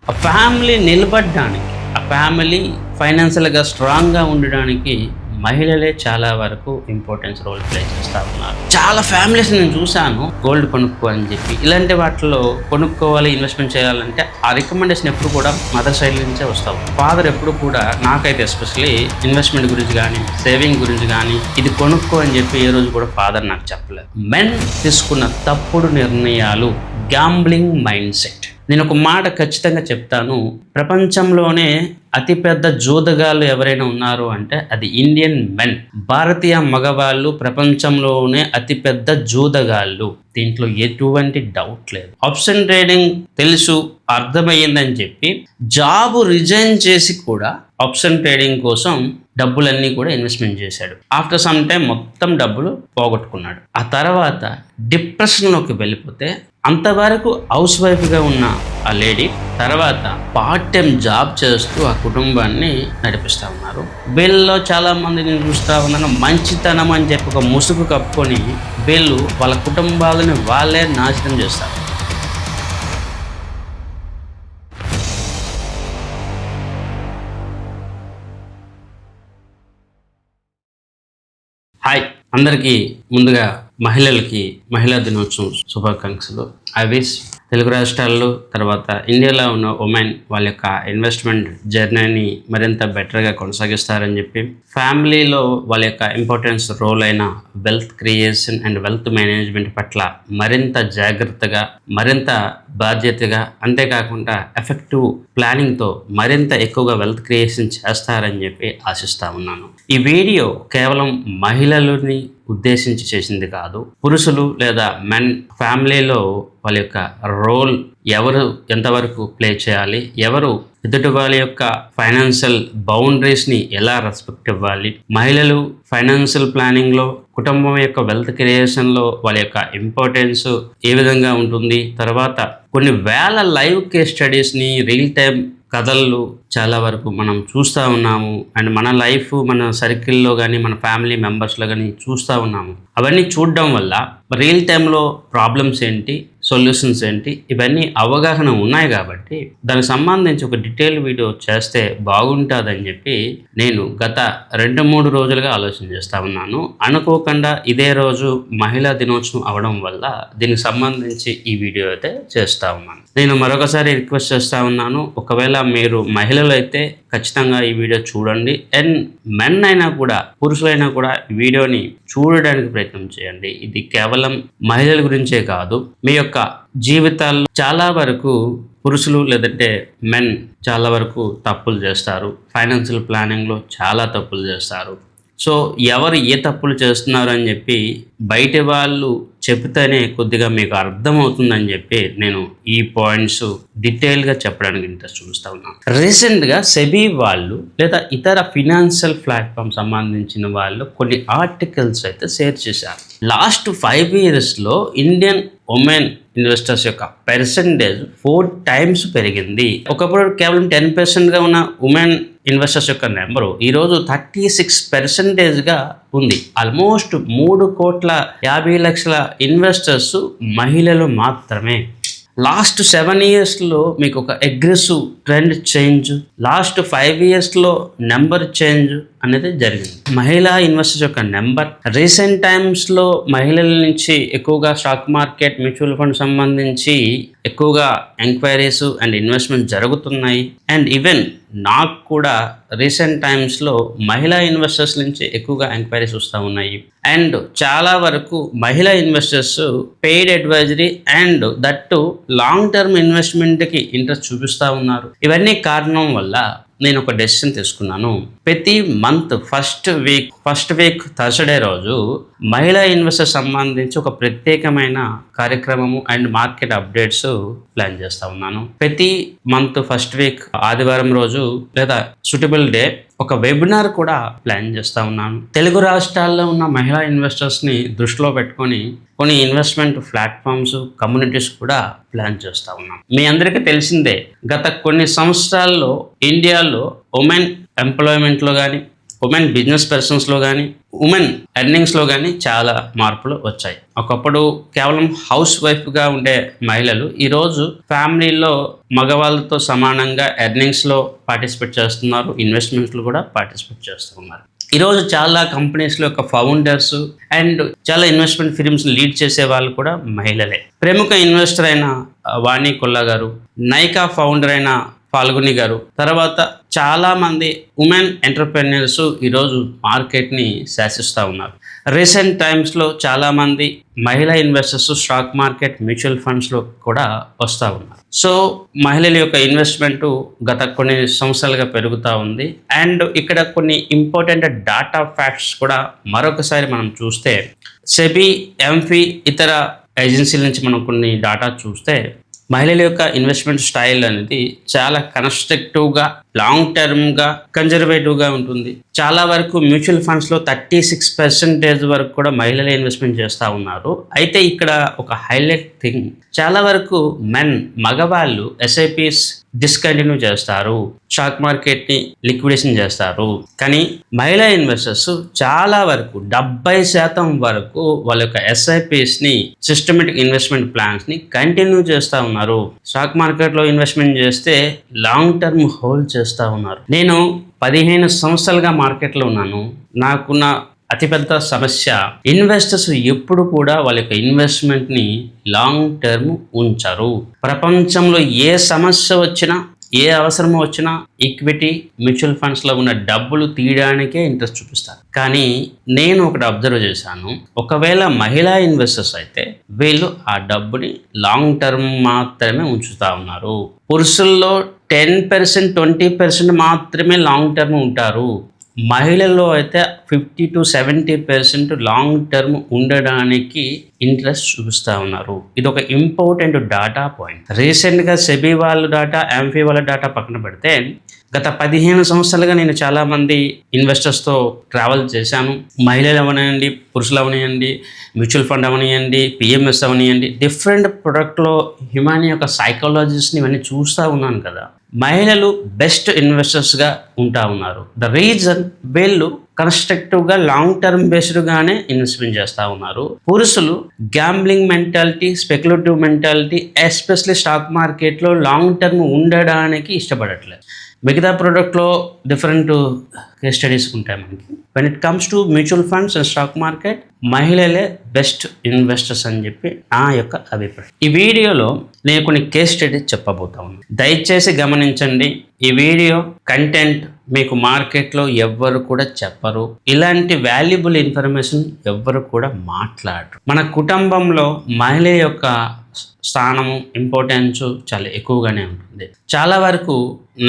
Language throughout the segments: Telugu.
ఆ ఫ్యామిలీ నిలబడడానికి, ఆ ఫ్యామిలీ ఫైనాన్షియల్గా స్ట్రాంగ్గా ఉండడానికి మహిళలే చాలా వరకు ఇంపార్టెన్స్ రోల్ ప్లే చేస్తూ ఉన్నారు. చాలా ఫ్యామిలీస్ నేను చూశాను, గోల్డ్ కొనుక్కో అని చెప్పి. ఇలాంటి వాటిలో కొనుక్కోవాలి, ఇన్వెస్ట్మెంట్ చేయాలంటే ఆ రికమెండేషన్ ఎప్పుడు కూడా మదర్ సైడ్ నుంచే వస్తావు. ఫాదర్ ఎప్పుడు కూడా, నాకైతే ఎస్పెషల్లీ ఇన్వెస్ట్మెంట్ గురించి కానీ సేవింగ్ గురించి కానీ ఇది కొనుక్కో అని చెప్పి ఏ రోజు కూడా ఫాదర్ నాకు చెప్పలేదు. మెన్ తీసుకున్న తప్పుడు నిర్ణయాలు, గ్యాంబ్లింగ్ మైండ్ సెట్. నేను ఒక మాట ఖచ్చితంగా చెప్తాను, ప్రపంచంలోనే అతిపెద్ద జూదగాళ్ళు ఎవరైనా ఉన్నారు అంటే అది ఇండియన్ మెన్. భారతీయ మగవాళ్ళు ప్రపంచంలోనే అతిపెద్ద జూదగాళ్ళు, దీంట్లో ఎటువంటి డౌట్ లేదు. ఆప్షన్ ట్రేడింగ్ తెలుసు, అర్థమయ్యిందని చెప్పి జాబ్ రిజైన్ చేసి కూడా ఆప్షన్ ట్రేడింగ్ కోసం డబ్బులన్నీ కూడా ఇన్వెస్ట్మెంట్ చేశాడు. ఆఫ్టర్ సమ్ టైం మొత్తం డబ్బులు పోగొట్టుకున్నాడు. ఆ తర్వాత డిప్రెషన్లోకి వెళ్ళిపోతే, అంతవరకు హౌస్ వైఫ్గా ఉన్న ఆ లేడీ తర్వాత పార్ట్ టైం జాబ్ చేస్తూ ఆ కుటుంబాన్ని నడిపిస్తూ ఉన్నారు. వీళ్ళలో చాలామంది నేను చూస్తూ ఉన్నాను, మంచితనం అని చెప్పి ఒక ముసుగు కప్పుకొని వీళ్ళు వాళ్ళ కుటుంబాలను వాళ్ళే నాశనం చేస్తారు. హాయ్ అందరికీ, ముందుగా మహిళలకి మహిళా దినోత్సవం శుభాకాంక్షలు. ఐ విష్ తెలుగు రాష్ట్రాల్లో తర్వాత ఇండియాలో ఉన్న ఉమెన్ వాళ్ళ యొక్క ఇన్వెస్ట్మెంట్ జర్నీని మరింత బెటర్గా కొనసాగిస్తారని చెప్పి, ఫ్యామిలీలో వాళ్ళ యొక్క ఇంపార్టెన్స్ రోల్ అయిన wealth creation and wealth management పట్ల మరింత జాగ్రత్తగా, మరింత బాధ్యతగా, అంతేకాకుండా ఎఫెక్టివ్ ప్లానింగ్తో మరింత ఎక్కువగా వెల్త్ క్రియేషన్ చేస్తారని చెప్పి ఆశిస్తూ ఉన్నాను. ఈ వీడియో కేవలం మహిళలని ఉద్దేశించి చేసింది కాదు. పురుషులు లేదా మెన్ ఫ్యామిలీలో వాళ్ళ యొక్క రోల్ ఎవరు ఎంతవరకు ప్లే చేయాలి, ఎవరు ఎదుటి వాళ్ళ యొక్క ఫైనాన్షియల్ బౌండరీస్ని ఎలా రెస్పెక్ట్ ఇవ్వాలి, మహిళలు ఫైనాన్షియల్ ప్లానింగ్లో, కుటుంబం యొక్క వెల్త్ క్రియేషన్లో వాళ్ళ యొక్క ఇంపార్టెన్స్ ఏ విధంగా ఉంటుంది, తర్వాత కొన్ని వేల లైవ్ కేస్ స్టడీస్ని, రియల్ టైం కథలు చాలా వరకు మనం చూస్తూ ఉన్నాము. అండ్ మన లైఫ్, మన సర్కిల్లో కానీ, మన ఫ్యామిలీ మెంబర్స్లో కానీ చూస్తూ ఉన్నాము. అవన్నీ చూడడం వల్ల రియల్ టైంలో ప్రాబ్లమ్స్ ఏంటి, సొల్యూషన్స్ ఏంటి, ఇవన్నీ అవగాహన ఉన్నాయి కాబట్టి దానికి సంబంధించి ఒక డీటెయిల్ వీడియో చేస్తే బాగుంటుందని చెప్పి నేను గత 2-3 రోజులుగా ఆలోచన చేస్తూ ఉన్నాను. అనుకోకుండా ఇదే రోజు మహిళా దినోత్సవం అవడం వల్ల దీనికి సంబంధించి ఈ వీడియో అయితే చేస్తూ ఉన్నాను. నేను మరొకసారి రిక్వెస్ట్ చేస్తూ ఉన్నాను, ఒకవేళ మీరు మహిళలు అయితే ఖచ్చితంగా ఈ వీడియో చూడండి. అండ్ మెన్ అయినా కూడా, పురుషులైనా కూడా ఈ వీడియోని చూడడానికి ప్రయత్నం చేయండి. ఇది కేవలం మహిళల గురించే కాదు, మీ యొక్క జీవితాల్లో చాలా వరకు పురుషులు లేదంటే మెన్ చాలా వరకు తప్పులు చేస్తారు. ఫైనాన్షియల్ ప్లానింగ్లో చాలా తప్పులు చేస్తారు. సో ఎవరు ఏ తప్పులు చేస్తున్నారు అని చెప్పి బయట వాళ్ళు చెప్తేనే కొద్దిగా మీకు అర్థమవుతుందని చెప్పి నేను ఈ పాయింట్స్ డీటెయిల్గా చెప్పడానికి ఇంట్రెస్ట్ చూస్తూ ఉన్నాను. రీసెంట్గా సెబీ వాళ్ళు లేదా ఇతర ఫినాన్షియల్ ప్లాట్ఫామ్ సంబంధించిన వాళ్ళు కొన్ని ఆర్టికల్స్ అయితే షేర్ చేశారు. లాస్ట్ 5 yearsలో ఇండియన్ ఉమెన్ ఇన్వెస్టర్స్ యొక్క పర్సంటేజ్ 4 times పెరిగింది. ఒకప్పుడు కేవలం 10%గా ఉన్న ఉమెన్ ఇన్వెస్టర్స్ యొక్క నెంబరు ఈరోజు 36%గా ఉంది. ఆల్మోస్ట్ 3,50,00,000 ఇన్వెస్టర్స్ మహిళలు మాత్రమే. లాస్ట్ 7 yearsలో మీకు ఒక అగ్రెసివ్ ట్రెండ్ చేంజ్, లాస్ట్ 5 yearsలో నెంబర్ చేంజ్ అనేది జరిగింది. మహిళా ఇన్వెస్టర్స్ యొక్క నెంబర్ రీసెంట్ టైమ్స్లో మహిళల నుంచి ఎక్కువగా స్టాక్ మార్కెట్, మ్యూచువల్ ఫండ్ సంబంధించి ఎక్కువగా ఎంక్వైరీస్ అండ్ ఇన్వెస్ట్మెంట్ జరుగుతున్నాయి. అండ్ ఈవెన్ నాకు కూడా రీసెంట్ టైమ్స్లో మహిళా ఇన్వెస్టర్స్ నుంచి ఎక్కువగా ఎంక్వైరీస్ వస్తూ ఉన్నాయి. అండ్ చాలా వరకు మహిళా investors paid advisory and that long term ఇన్వెస్ట్మెంట్కి ఇంట్రెస్ట్ చూపిస్తూ ఉన్నారు. ఇవన్నీ కారణం వల్ల నేను ఒక డెసిషన్ తీసుకున్నాను. ప్రతి మంత్ ఫస్ట్ వీక్ థర్స్డే రోజు మహిళా ఇన్వెస్టర్ సంబంధించి ఒక ప్రత్యేకమైన కార్యక్రమము అండ్ మార్కెట్ అప్డేట్స్ ప్లాన్ చేస్తూ ఉన్నాను. ప్రతి మంత్ ఫస్ట్ వీక్ ఆదివారం రోజు లేదా సూటబుల్ డే ఒక వెబినార్ కూడా ప్లాన్ చేస్తూ ఉన్నాను. తెలుగు రాష్ట్రాల్లో ఉన్న మహిళా ఇన్వెస్టర్స్ని దృష్టిలో పెట్టుకొని కొన్ని ఇన్వెస్ట్మెంట్ ప్లాట్ఫామ్స్, కమ్యూనిటీస్ కూడా ప్లాన్ చేస్తూ ఉన్నాం. మీ అందరికీ తెలిసిందే, గత కొన్ని సంవత్సరాల్లో ఇండియాలో ఉమెన్ ఎంప్లాయ్మెంట్లో కానీ, ఉమెన్ బిజినెస్ పర్సన్స్లో కానీ ఉమెన్ ఎర్నింగ్స్లో కానీ చాలా మార్పులు వచ్చాయి. ఒకప్పుడు కేవలం హౌస్ వైఫ్గా ఉండే మహిళలు ఈరోజు ఫ్యామిలీలో మగవాళ్ళతో సమానంగా ఎర్నింగ్స్లో పార్టిసిపేట్ చేస్తున్నారు, ఇన్వెస్ట్మెంట్లు కూడా పార్టిసిపేట్ చేస్తున్నారు. ఈరోజు చాలా కంపెనీస్లో యొక్క ఫౌండర్స్ అండ్ చాలా ఇన్వెస్ట్మెంట్ ఫిర్మ్స్ లీడ్ చేసే వాళ్ళు కూడా మహిళలే. ప్రముఖ ఇన్వెస్టర్ అయిన వాణి కొల్లా గారు, నైకా ఫౌండర్ అయిన ఫాల్గుని గారు, తర్వాత చాలామంది ఉమెన్ ఎంటర్ప్రెన్యూర్స్ ఈరోజు మార్కెట్ని శాసిస్తూ ఉన్నారు. రీసెంట్ టైమ్స్లో చాలామంది మహిళా ఇన్వెస్టర్స్ స్టాక్ మార్కెట్, మ్యూచువల్ ఫండ్స్లో కూడా వస్తూ ఉన్నారు. సో మహిళల యొక్క ఇన్వెస్ట్మెంట్ గత కొన్ని సంవత్సరాలుగా పెరుగుతూ ఉంది. అండ్ ఇక్కడ కొన్ని ఇంపార్టెంట్ డాటా ఫ్యాక్ట్స్ కూడా మరొకసారి మనం చూస్తే, సెబీ, ఎంఫీ ఇతర ఏజెన్సీల నుంచి మనం కొన్ని డాటా చూస్తే మహిళల యొక్క ఇన్వెస్ట్మెంట్ స్టైల్ అనేది చాలా కన్స్ట్రక్టివ్గా, లాంగ్ టర్మ్గా, కన్జర్వేటివ్గా ఉంటుంది. చాలా వరకు మ్యూచువల్ ఫండ్స్లో 36% వరకు కూడా మహిళలే ఇన్వెస్ట్మెంట్ చేస్తూ ఉన్నారు. అయితే ఇక్కడ ఒక హైలైట్ థింగ్, చాలా వరకు మగవాళ్ళు ఎస్ఐపిస్ డిస్కంటిన్యూ చేస్తారు, స్టాక్ మార్కెట్ని లిక్విడేషన్ చేస్తారు. కానీ మహిళా ఇన్వెస్టర్స్ చాలా వరకు 70% వరకు వాళ్ళ యొక్క ఎస్ఐపిస్ని, సిస్టమేటిక్ ఇన్వెస్ట్మెంట్ ప్లాన్స్ని కంటిన్యూ చేస్తూ ఉన్నారు. స్టాక్ మార్కెట్లో ఇన్వెస్ట్మెంట్ చేస్తే లాంగ్ టర్మ్ హోల్డ్ చేస్తూ ఉన్నారు. నేను 15 సంవత్సరాలుగా మార్కెట్లో ఉన్నాను. నాకున్న అతిపెద్ద సమస్య, ఇన్వెస్టర్స్ ఎప్పుడు కూడా వాళ్ళ యొక్క ఇన్వెస్ట్మెంట్ని లాంగ్ టర్మ్ ఉంచరు. ప్రపంచంలో ఏ సమస్య వచ్చినా, ఏ అవసరం వచ్చినా ఈక్విటీ, మ్యూచువల్ ఫండ్స్లో ఉన్న డబ్బులు తీయడానికే ఇంట్రెస్ట్ చూపిస్తారు. కానీ నేను ఒకటి అబ్జర్వ్ చేశాను, ఒకవేళ మహిళా ఇన్వెస్టర్స్ అయితే వీళ్ళు ఆ డబ్బుని లాంగ్ టర్మ్ మాత్రమే ఉంచుతూ ఉన్నారు. పురుషుల్లో 10%, 20% మాత్రమే లాంగ్ టర్మ్ ఉంటారు. మహిళల్లో అయితే 50 to 70% లాంగ్ టర్మ్ ఉండడానికి ఇంట్రెస్ట్ చూపిస్తూ ఉన్నారు. ఇది ఒక ఇంపార్టెంట్ డాటా పాయింట్. రీసెంట్గా సెబీ వాళ్ళ డాటా, ఎంఫీ వాళ్ళ డాటా పక్కన పెడితే గత 15 సంవత్సరాలుగా నేను చాలామంది ఇన్వెస్టర్స్తో ట్రావెల్ చేశాను. మహిళలు అవనివ్వండి, పురుషులు అవనివ్వండి, మ్యూచువల్ ఫండ్ అవనివ్వండి, పిఎంఎస్ అవనివ్వండి, డిఫరెంట్ ప్రొడక్ట్లో హ్యూమాని యొక్క సైకాలజీస్ని ఇవన్నీ చూస్తూ ఉన్నాను కదా. మహిళలు బెస్ట్ ఇన్వెస్టర్స్గా ఉంటా ఉన్నారు. ద రీజన్, వీళ్ళు కన్స్ట్రక్టివ్గా లాంగ్ టర్మ్ బేస్డ్గానే ఇన్వెస్ట్మెంట్ చేస్తూ ఉన్నారు. పురుషులు gambling mentality, speculative mentality, especially stock మార్కెట్లో లాంగ్ టర్మ్ ఉండడానికి ఇష్టపడట్లేదు. మిగతా ప్రోడక్ట్లో డిఫరెంట్ కేస్ స్టడీస్ ఉంటాయి మనకి. When it comes to mutual funds and stock market, మహిళలే బెస్ట్ ఇన్వెస్టర్స్ అని చెప్పి నా యొక్క అభిప్రాయం. ఈ వీడియోలో నేను కొన్ని కేస్ స్టడీస్ చెప్పబోతా ఉన్నాను. దయచేసి గమనించండి. ఈ వీడియో కంటెంట్ మీకు మార్కెట్లో ఎవ్వరు కూడా చెప్పరు. ఇలాంటి వాల్యుబుల్ ఇన్ఫర్మేషన్ ఎవ్వరు కూడా మాట్లాడరు. మన కుటుంబంలో మహిళ యొక్క స్థానము, ఇంపార్టెన్స్ చాలా ఎక్కువగానే ఉంటుంది. చాలా వరకు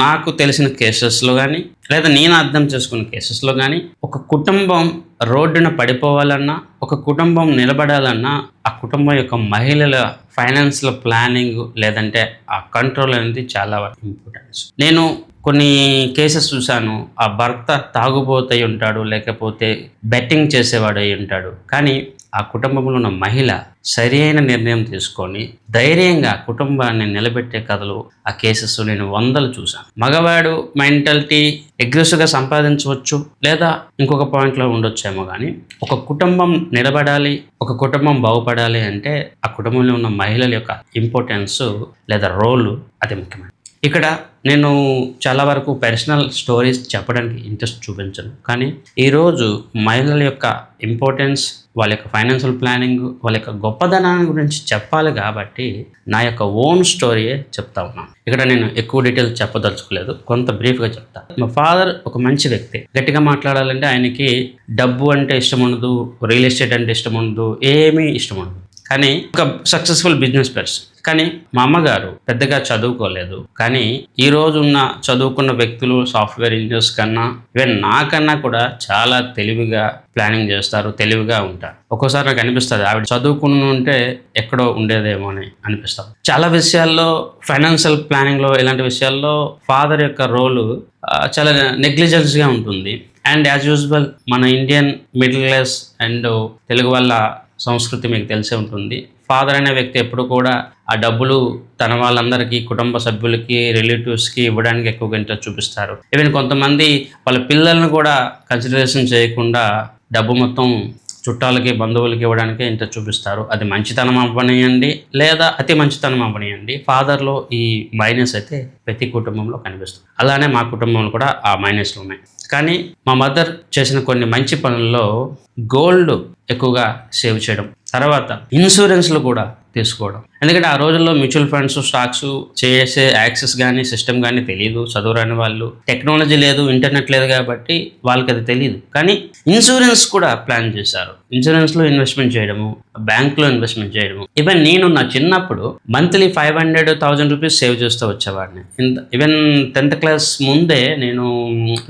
నాకు తెలిసిన కేసెస్లో కానీ, లేదా నేను అర్థం చేసుకున్న కేసెస్లో కానీ, ఒక కుటుంబం రోడ్డున పడిపోవాలన్నా, ఒక కుటుంబం నిలబడాలన్నా, ఆ కుటుంబం యొక్క మహిళల ఫైనాన్షియల్ ప్లానింగ్ లేదంటే ఆ కంట్రోల్ అనేది చాలా వరకు ఇంపార్టెన్స్. నేను కొన్ని కేసెస్ చూశాను. ఆ భర్త తాగుబోతై ఉంటాడు, లేకపోతే బెట్టింగ్ చేసేవాడు అయి ఉంటాడు. కానీ ఆ కుటుంబంలో ఉన్న మహిళ సరి అయిన నిర్ణయం తీసుకొని ధైర్యంగా కుటుంబాన్ని నిలబెట్టే కథలు, ఆ కేసెస్ నేను 100 చూశాను. మగవాడు మెంటాలిటీ అగ్రెసివ్గా సంపాదించవచ్చు, లేదా ఇంకొక పాయింట్లో ఉండొచ్చేమో, కానీ ఒక కుటుంబం నిలబడాలి, ఒక కుటుంబం బాగుపడాలి అంటే ఆ కుటుంబంలో ఉన్న మహిళల యొక్క ఇంపార్టెన్స్ లేదా రోలు అది ముఖ్యమైనది. ఇక్కడ నేను చాలా వరకు పర్సనల్ స్టోరీస్ చెప్పడానికి ఇంట్రెస్ట్ చూపించను. కానీ ఈరోజు మహిళల యొక్క ఇంపార్టెన్స్, వాళ్ళ యొక్క ఫైనాన్షియల్ ప్లానింగ్, వాళ్ళ యొక్క గొప్పదనాన్ని గురించి చెప్పాలి కాబట్టి నా యొక్క ఓన్ స్టోరీయే చెప్తా ఉన్నాను. ఇక్కడ నేను ఎక్కువ డీటెయిల్స్ చెప్పదలుచుకోలేదు, కొంత బ్రీఫ్గా చెప్తా. మా ఫాదర్ ఒక మంచి వ్యక్తి. గట్టిగా మాట్లాడాలంటే ఆయనకి డబ్బు అంటే ఇష్టం ఉండదు, రియల్ ఎస్టేట్ అంటే ఇష్టం ఉండదు, ఏమీ ఇష్టం ఉండదు. కానీ ఒక సక్సెస్ఫుల్ బిజినెస్ పర్సన్. కానీ మా అమ్మగారు పెద్దగా చదువుకోలేదు. కానీ ఈ రోజు ఉన్న చదువుకున్న వ్యక్తులు, సాఫ్ట్వేర్ ఇంజనీర్స్ కన్నా, ఈవెన్ నాకన్నా కూడా చాలా తెలివిగా ప్లానింగ్ చేస్తారు, తెలివిగా ఉంటారు. ఒక్కోసారి నాకు అనిపిస్తుంది ఆవిడ చదువుకుని ఉంటే ఎక్కడో ఉండేదేమో అని అనిపిస్తుంది. చాలా విషయాల్లో, ఫైనాన్షియల్ ప్లానింగ్లో, ఇలాంటి విషయాల్లో ఫాదర్ యొక్క రోలు చాలా నెగ్లిజెన్స్గా ఉంటుంది. అండ్ యాజ్ యూజువల్ మన Indian middle class and Telugu వాళ్ళ సంస్కృతి మీకు తెలిసే ఉంటుంది. ఫాదర్ అనే వ్యక్తి ఎప్పుడు కూడా ఆ డబ్బులు తన వాళ్ళందరికీ, కుటుంబ సభ్యులకి, రిలేటివ్స్కి ఇవ్వడానికి ఎక్కువగా ఇంట్రెస్ట్ చూపిస్తారు. ఈవెన్ కొంతమంది వాళ్ళ పిల్లల్ని కూడా కన్సిడరేషన్ చేయకుండా డబ్బు మొత్తం చుట్టాలకి, బంధువులకి ఇవ్వడానికే ఇంట్రెస్ట్ చూపిస్తారు. అది మంచితనం అవ్వనియండి లేదా అతి మంచితనం అవ్వనియండి, ఫాదర్లో ఈ మైనస్ అయితే ప్రతి కుటుంబంలో కనిపిస్తుంది. అలానే మా కుటుంబంలో కూడా ఆ మైనస్లు ఉన్నాయి. కానీ మా మదర్ చేసిన కొన్ని మంచి పనుల్లో గోల్డ్ ఎక్కువగా సేవ్ చేయడం, తర్వాత ఇన్సూరెన్స్లు కూడా తీసుకోవడం. ఎందుకంటే ఆ రోజుల్లో మ్యూచువల్ ఫండ్స్, స్టాక్స్ చేసే యాక్సెస్ కానీ సిస్టమ్ కానీ తెలియదు. చదువురాని వాళ్ళు, టెక్నాలజీ లేదు, ఇంటర్నెట్ లేదు కాబట్టి వాళ్ళకి అది తెలియదు. కానీ ఇన్సూరెన్స్ కూడా ప్లాన్ చేశారు. ఇన్సూరెన్స్లో ఇన్వెస్ట్మెంట్ చేయడము, బ్యాంక్లో ఇన్వెస్ట్మెంట్ చేయడము. ఈవెన్ నేను నా చిన్నప్పుడు మంత్లీ 500,000 రూపీస్ సేవ్ చేస్తూ వచ్చేవాడిని. ఈవెన్ 10th క్లాస్ ముందే నేను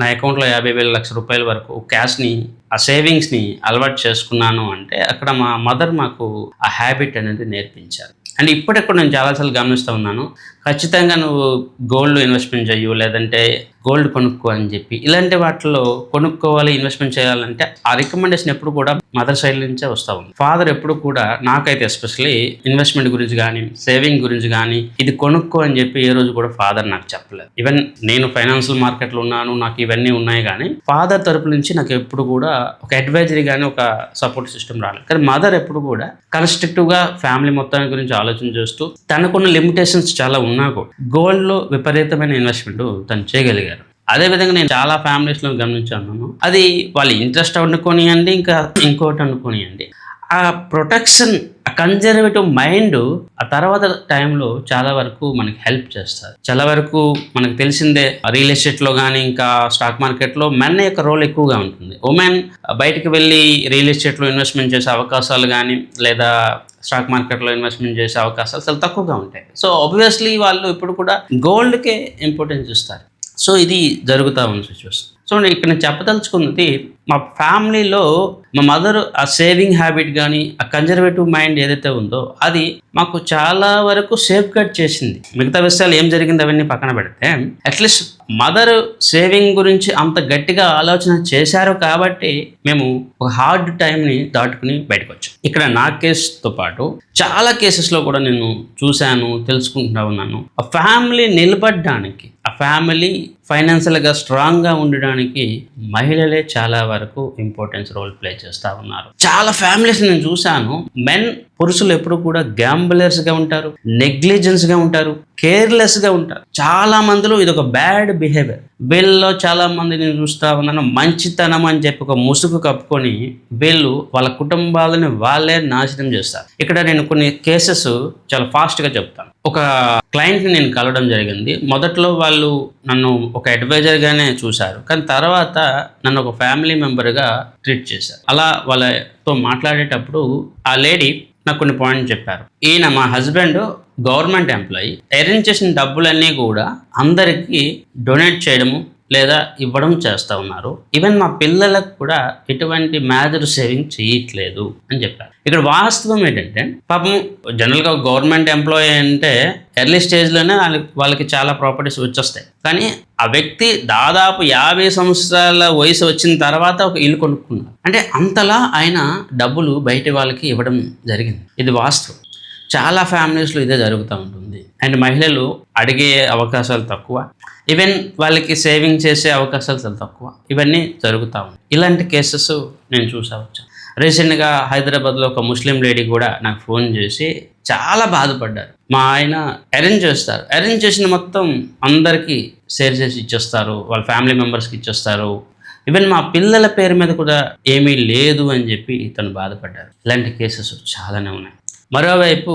నా అకౌంట్లో 50,000 లక్ష రూపాయల వరకు క్యాష్ని, ఆ సేవింగ్స్ని అలవాటు చేసుకున్నాను. అంటే అక్కడ మా మదర్ మాకు ఆ హ్యాబిట్ అనేది నేర్పించారు. అండ్ ఇప్పటికి కూడా నేను చాలాసార్లు గమనిస్తూ ఉన్నాను, ఖచ్చితంగా నువ్వు గోల్డ్ ఇన్వెస్ట్మెంట్ చేయు, లేదంటే గోల్డ్ కొనుక్కో అని చెప్పి ఇలాంటి వాటిలో కొనుక్కోవాలి, ఇన్వెస్ట్మెంట్ చేయాలంటే ఆ రికమెండేషన్ ఎప్పుడు కూడా మదర్ సైడ్ నుంచే వస్తూ ఉంది. ఫాదర్ ఎప్పుడు కూడా నాకైతే ఎస్పెషల్లీ ఇన్వెస్ట్మెంట్ గురించి కానీ, సేవింగ్ గురించి కానీ, ఇది కొనుక్కో అని చెప్పి ఏ రోజు కూడా ఫాదర్ నాకు చెప్పలేదు. ఈవెన్ నేను ఫైనాన్షియల్ మార్కెట్లో ఉన్నాను, నాకు ఇవన్నీ ఉన్నాయి, కానీ ఫాదర్ తరపు నుంచి నాకు ఎప్పుడు కూడా ఒక అడ్వైజరీ కానీ ఒక సపోర్ట్ సిస్టమ్ రాలేదు. కానీ మదర్ ఎప్పుడు కూడా కన్స్ట్రక్టివ్గా ఫ్యామిలీ మొత్తాన్ని గురించి ఆలోచన చేస్తూ తనకున్న లిమిటేషన్స్ చాలా ఉన్నా కూడా గోల్డ్లో విపరీతమైన ఇన్వెస్ట్మెంట్ తను చేయగలిగారు. అదేవిధంగా నేను చాలా ఫ్యామిలీస్లో గమనించాను, అది వాళ్ళ ఇంట్రెస్ట్ అనుకోనియండి, ఇంకా ఇంకోటి అనుకోనియండి, ఆ ప్రొటెక్షన్, ఆ కన్జర్వేటివ్ మైండ్ ఆ తర్వాత టైంలో చాలా వరకు మనకి హెల్ప్ చేస్తారు. చాలా వరకు మనకు తెలిసిందే, రియల్ ఎస్టేట్లో కానీ ఇంకా స్టాక్ మార్కెట్లో మెన్ యొక్క రోల్ ఎక్కువగా ఉంటుంది. ఉమెన్ బయటకు వెళ్ళి రియల్ ఎస్టేట్లో ఇన్వెస్ట్మెంట్ చేసే అవకాశాలు కానీ లేదా స్టాక్ మార్కెట్లో ఇన్వెస్ట్మెంట్ చేసే అవకాశాలు చాలా తక్కువగా ఉంటాయి. సో ఆబ్వియస్లీ వాళ్ళు ఇప్పుడు కూడా గోల్డ్కే ఇంపార్టెన్స్ ఇస్తారు. సో ఇది జరుగుతూ ఉంది సిచ్యువేషన్. సో ఇక్కడ నేను చెప్పదలుచుకున్నది, మా ఫ్యామిలీలో మా మదర్ ఆ సేవింగ్ హ్యాబిట్ కానీ ఆ కన్జర్వేటివ్ మైండ్ ఏదైతే ఉందో అది మాకు చాలా వరకు సేఫ్ గార్డ్ చేసింది. మిగతా విషయాలు ఏం జరిగింది అవన్నీ పక్కన పెడితే, అట్లీస్ట్ మదర్ సేవింగ్ గురించి అంత గట్టిగా ఆలోచన చేశారు కాబట్టి మేము ఒక హార్డ్ టైంని దాటుకుని బయటకు వచ్చాం. ఇక్కడ నా కేసుతో పాటు చాలా కేసెస్లో కూడా నేను చూశాను, తెలుసుకుంటూ ఉన్నాను. ఆ ఫ్యామిలీ నిలబడడానికి, ఆ ఫ్యామిలీ ఫైనాన్షియల్గా స్ట్రాంగ్గా ఉండడానికి మహిళలే చాలా వరకు ఇంపార్టెన్స్ రోల్ ప్లే చేస్తూ ఉన్నారు. చాలా ఫ్యామిలీస్ నేను చూశాను, మెన్, పురుషులు ఎప్పుడు కూడా గ్యాంబులర్స్గా ఉంటారు, నెగ్లిజెన్స్గా ఉంటారు, కేర్లెస్గా ఉంటారు. చాలా మందిలో ఇది ఒక బ్యాడ్ బిహేవియర్. వీళ్ళలో చాలా మంది నేను చూస్తూ ఉన్నాను, మంచితనం అని చెప్పి ఒక ముసుగు కప్పుకొని వీళ్ళు వాళ్ళ కుటుంబాలను వాళ్ళే నాశనం చేస్తారు. ఇక్కడ నేను కొన్ని కేసెస్ చాలా ఫాస్ట్గా చెప్తాను. ఒక క్లయింట్ని నేను కలవడం జరిగింది. మొదట్లో వాళ్ళు నన్ను ఒక అడ్వైజర్గానే చూశారు, కానీ తర్వాత నన్ను ఒక ఫ్యామిలీ మెంబర్గా ట్రీట్ చేశారు. అలా వాళ్ళతో మాట్లాడేటప్పుడు ఆ లేడీ నాకు కొన్ని పాయింట్స్ చెప్పారు. ఈయన మా హస్బెండ్ గవర్నమెంట్ ఎంప్లాయీ, అరేంజ్ చేసిన డబ్బులన్నీ కూడా అందరికీ డొనేట్ చేయడము లేదా ఇవ్వడం చేస్తూ ఉన్నారు. ఈవెన్ మా పిల్లలకు కూడా ఎటువంటి మేజర్ సేవింగ్ చేయట్లేదు అని చెప్పారు. ఇక్కడ వాస్తవం ఏంటంటే, పాపం జనరల్గా గవర్నమెంట్ ఎంప్లాయీ అంటే ఎర్లీ స్టేజ్లోనే వాళ్ళకి చాలా ప్రాపర్టీస్ వచ్చేస్తాయి. కానీ ఆ వ్యక్తి దాదాపు 50 సంవత్సరాల వయసు వచ్చిన తర్వాత ఒక ఇల్లు కొనుక్కున్నారు. అంటే అంతలా ఆయన డబ్బులు బయట వాళ్ళకి ఇవ్వడం జరిగింది. ఇది వాస్తవం. చాలా ఫ్యామిలీస్లో ఇదే జరుగుతూ ఉంటుంది. అండ్ మహిళలు అడిగే అవకాశాలు తక్కువ, ఈవెన్ వాళ్ళకి సేవింగ్ చేసే అవకాశాలు చాలా తక్కువ. ఇవన్నీ జరుగుతూ ఉన్నాయి. ఇలాంటి కేసెస్ నేను చూసావచ్చు. రీసెంట్గా హైదరాబాద్లో ఒక ముస్లిం లేడీ కూడా నాకు ఫోన్ చేసి చాలా బాధపడ్డారు. మా ఆయన అరేంజ్ చేస్తారు, అరేంజ్ చేసిన మొత్తం అందరికీ షేర్ చేసి ఇచ్చేస్తారు, వాళ్ళ ఫ్యామిలీ మెంబర్స్కి ఇచ్చేస్తారు. ఈవెన్ మా పిల్లల పేరు మీద కూడా ఏమీ లేదు అని చెప్పి తను బాధపడ్డారు. ఇలాంటి కేసెస్ చాలానే ఉన్నాయి. మరోవైపు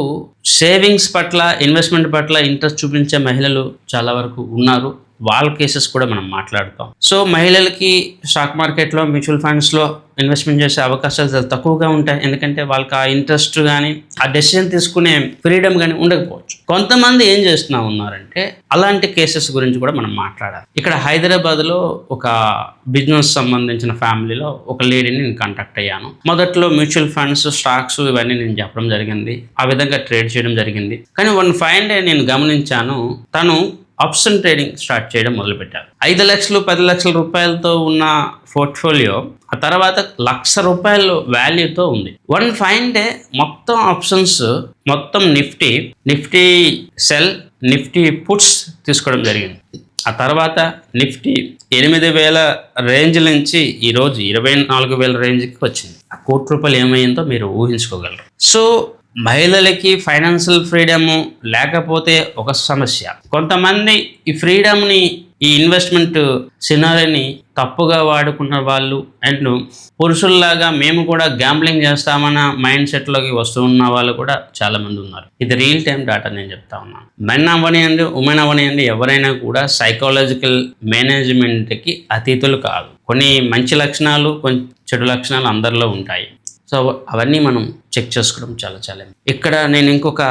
సేవింగ్స్ పట్ల, ఇన్వెస్ట్మెంట్ పట్ల ఇంట్రెస్ట్ చూపించే మహిళలు చాలా వరకు ఉన్నారు. వాళ్ళ కేసెస్ కూడా మనం మాట్లాడతాం. సో మహిళలకి స్టాక్ మార్కెట్లో, మ్యూచువల్ ఫండ్స్లో ఇన్వెస్ట్మెంట్ చేసే అవకాశాలు చాలా తక్కువగా ఉంటాయి. ఎందుకంటే వాళ్ళకి ఆ ఇంట్రెస్ట్ కానీ ఆ డెసిషన్ తీసుకునే ఫ్రీడమ్ కానీ ఉండకపోవచ్చు. కొంతమంది ఏం చేస్తూ ఉన్నారంటే అలాంటి కేసెస్ గురించి కూడా మనం మాట్లాడాలి. ఇక్కడ హైదరాబాద్లో ఒక బిజినెస్ సంబంధించిన ఫ్యామిలీలో ఒక లేడీని నేను కాంటాక్ట్ అయ్యాను. మొదట్లో మ్యూచువల్ ఫండ్స్, స్టాక్స్ ఇవన్నీ నేను చెప్పడం జరిగింది, ఆ విధంగా ట్రేడ్ చేయడం జరిగింది. కానీ వన్ ఫైన్ డే నేను గమనించాను, తను ఆప్షన్ ట్రేడింగ్ స్టార్ట్ చేయడం మొదలుపెట్టారు. 5 లక్షలు 10 లక్షల రూపాయలతో ఉన్న పోర్ట్ఫోలియో ఆ తర్వాత ₹1,00,000 వాల్యూతో ఉంది. వన్ ఫైన్ డే మొత్తం ఆప్షన్స్, మొత్తం నిఫ్టీ సెల్, నిఫ్టీ పుట్స్ తీసుకోవడం జరిగింది. ఆ తర్వాత నిఫ్టీ 8,000 రేంజ్ నుంచి ఈరోజు 24,000 రేంజ్కి వచ్చింది. ఆ ₹1,00,00,000 ఏమైందో మీరు ఊహించుకోగలరు. సో మహిళలకి ఫైనాన్షియల్ ఫ్రీడమ్ లేకపోతే ఒక సమస్య. కొంతమంది ఈ ఫ్రీడమ్ని, ఈ ఇన్వెస్ట్మెంట్ సినారీని తప్పుగా వాడుకున్న వాళ్ళు అండ్ పురుషుల్లాగా మేము కూడా గ్యాంబ్లింగ్ చేస్తామన్న మైండ్ సెట్లోకి వస్తున్న వాళ్ళు కూడా చాలామంది ఉన్నారు. ఇది రియల్ టైం డాటా నేను చెప్తా ఉన్నాను. మెన్ అవ్వనియండి, ఉమెన్ అవ్వనియండి, ఎవరైనా కూడా సైకాలజికల్ మేనేజ్మెంట్కి అతీతులు కాదు. కొన్ని మంచి లక్షణాలు, కొన్ని చెడు లక్షణాలు అందరిలో ఉంటాయి. సో అవన్నీ మనం చెక్ చేసుకోవడం చాలా ఇక్కడ నేను ఇంకొక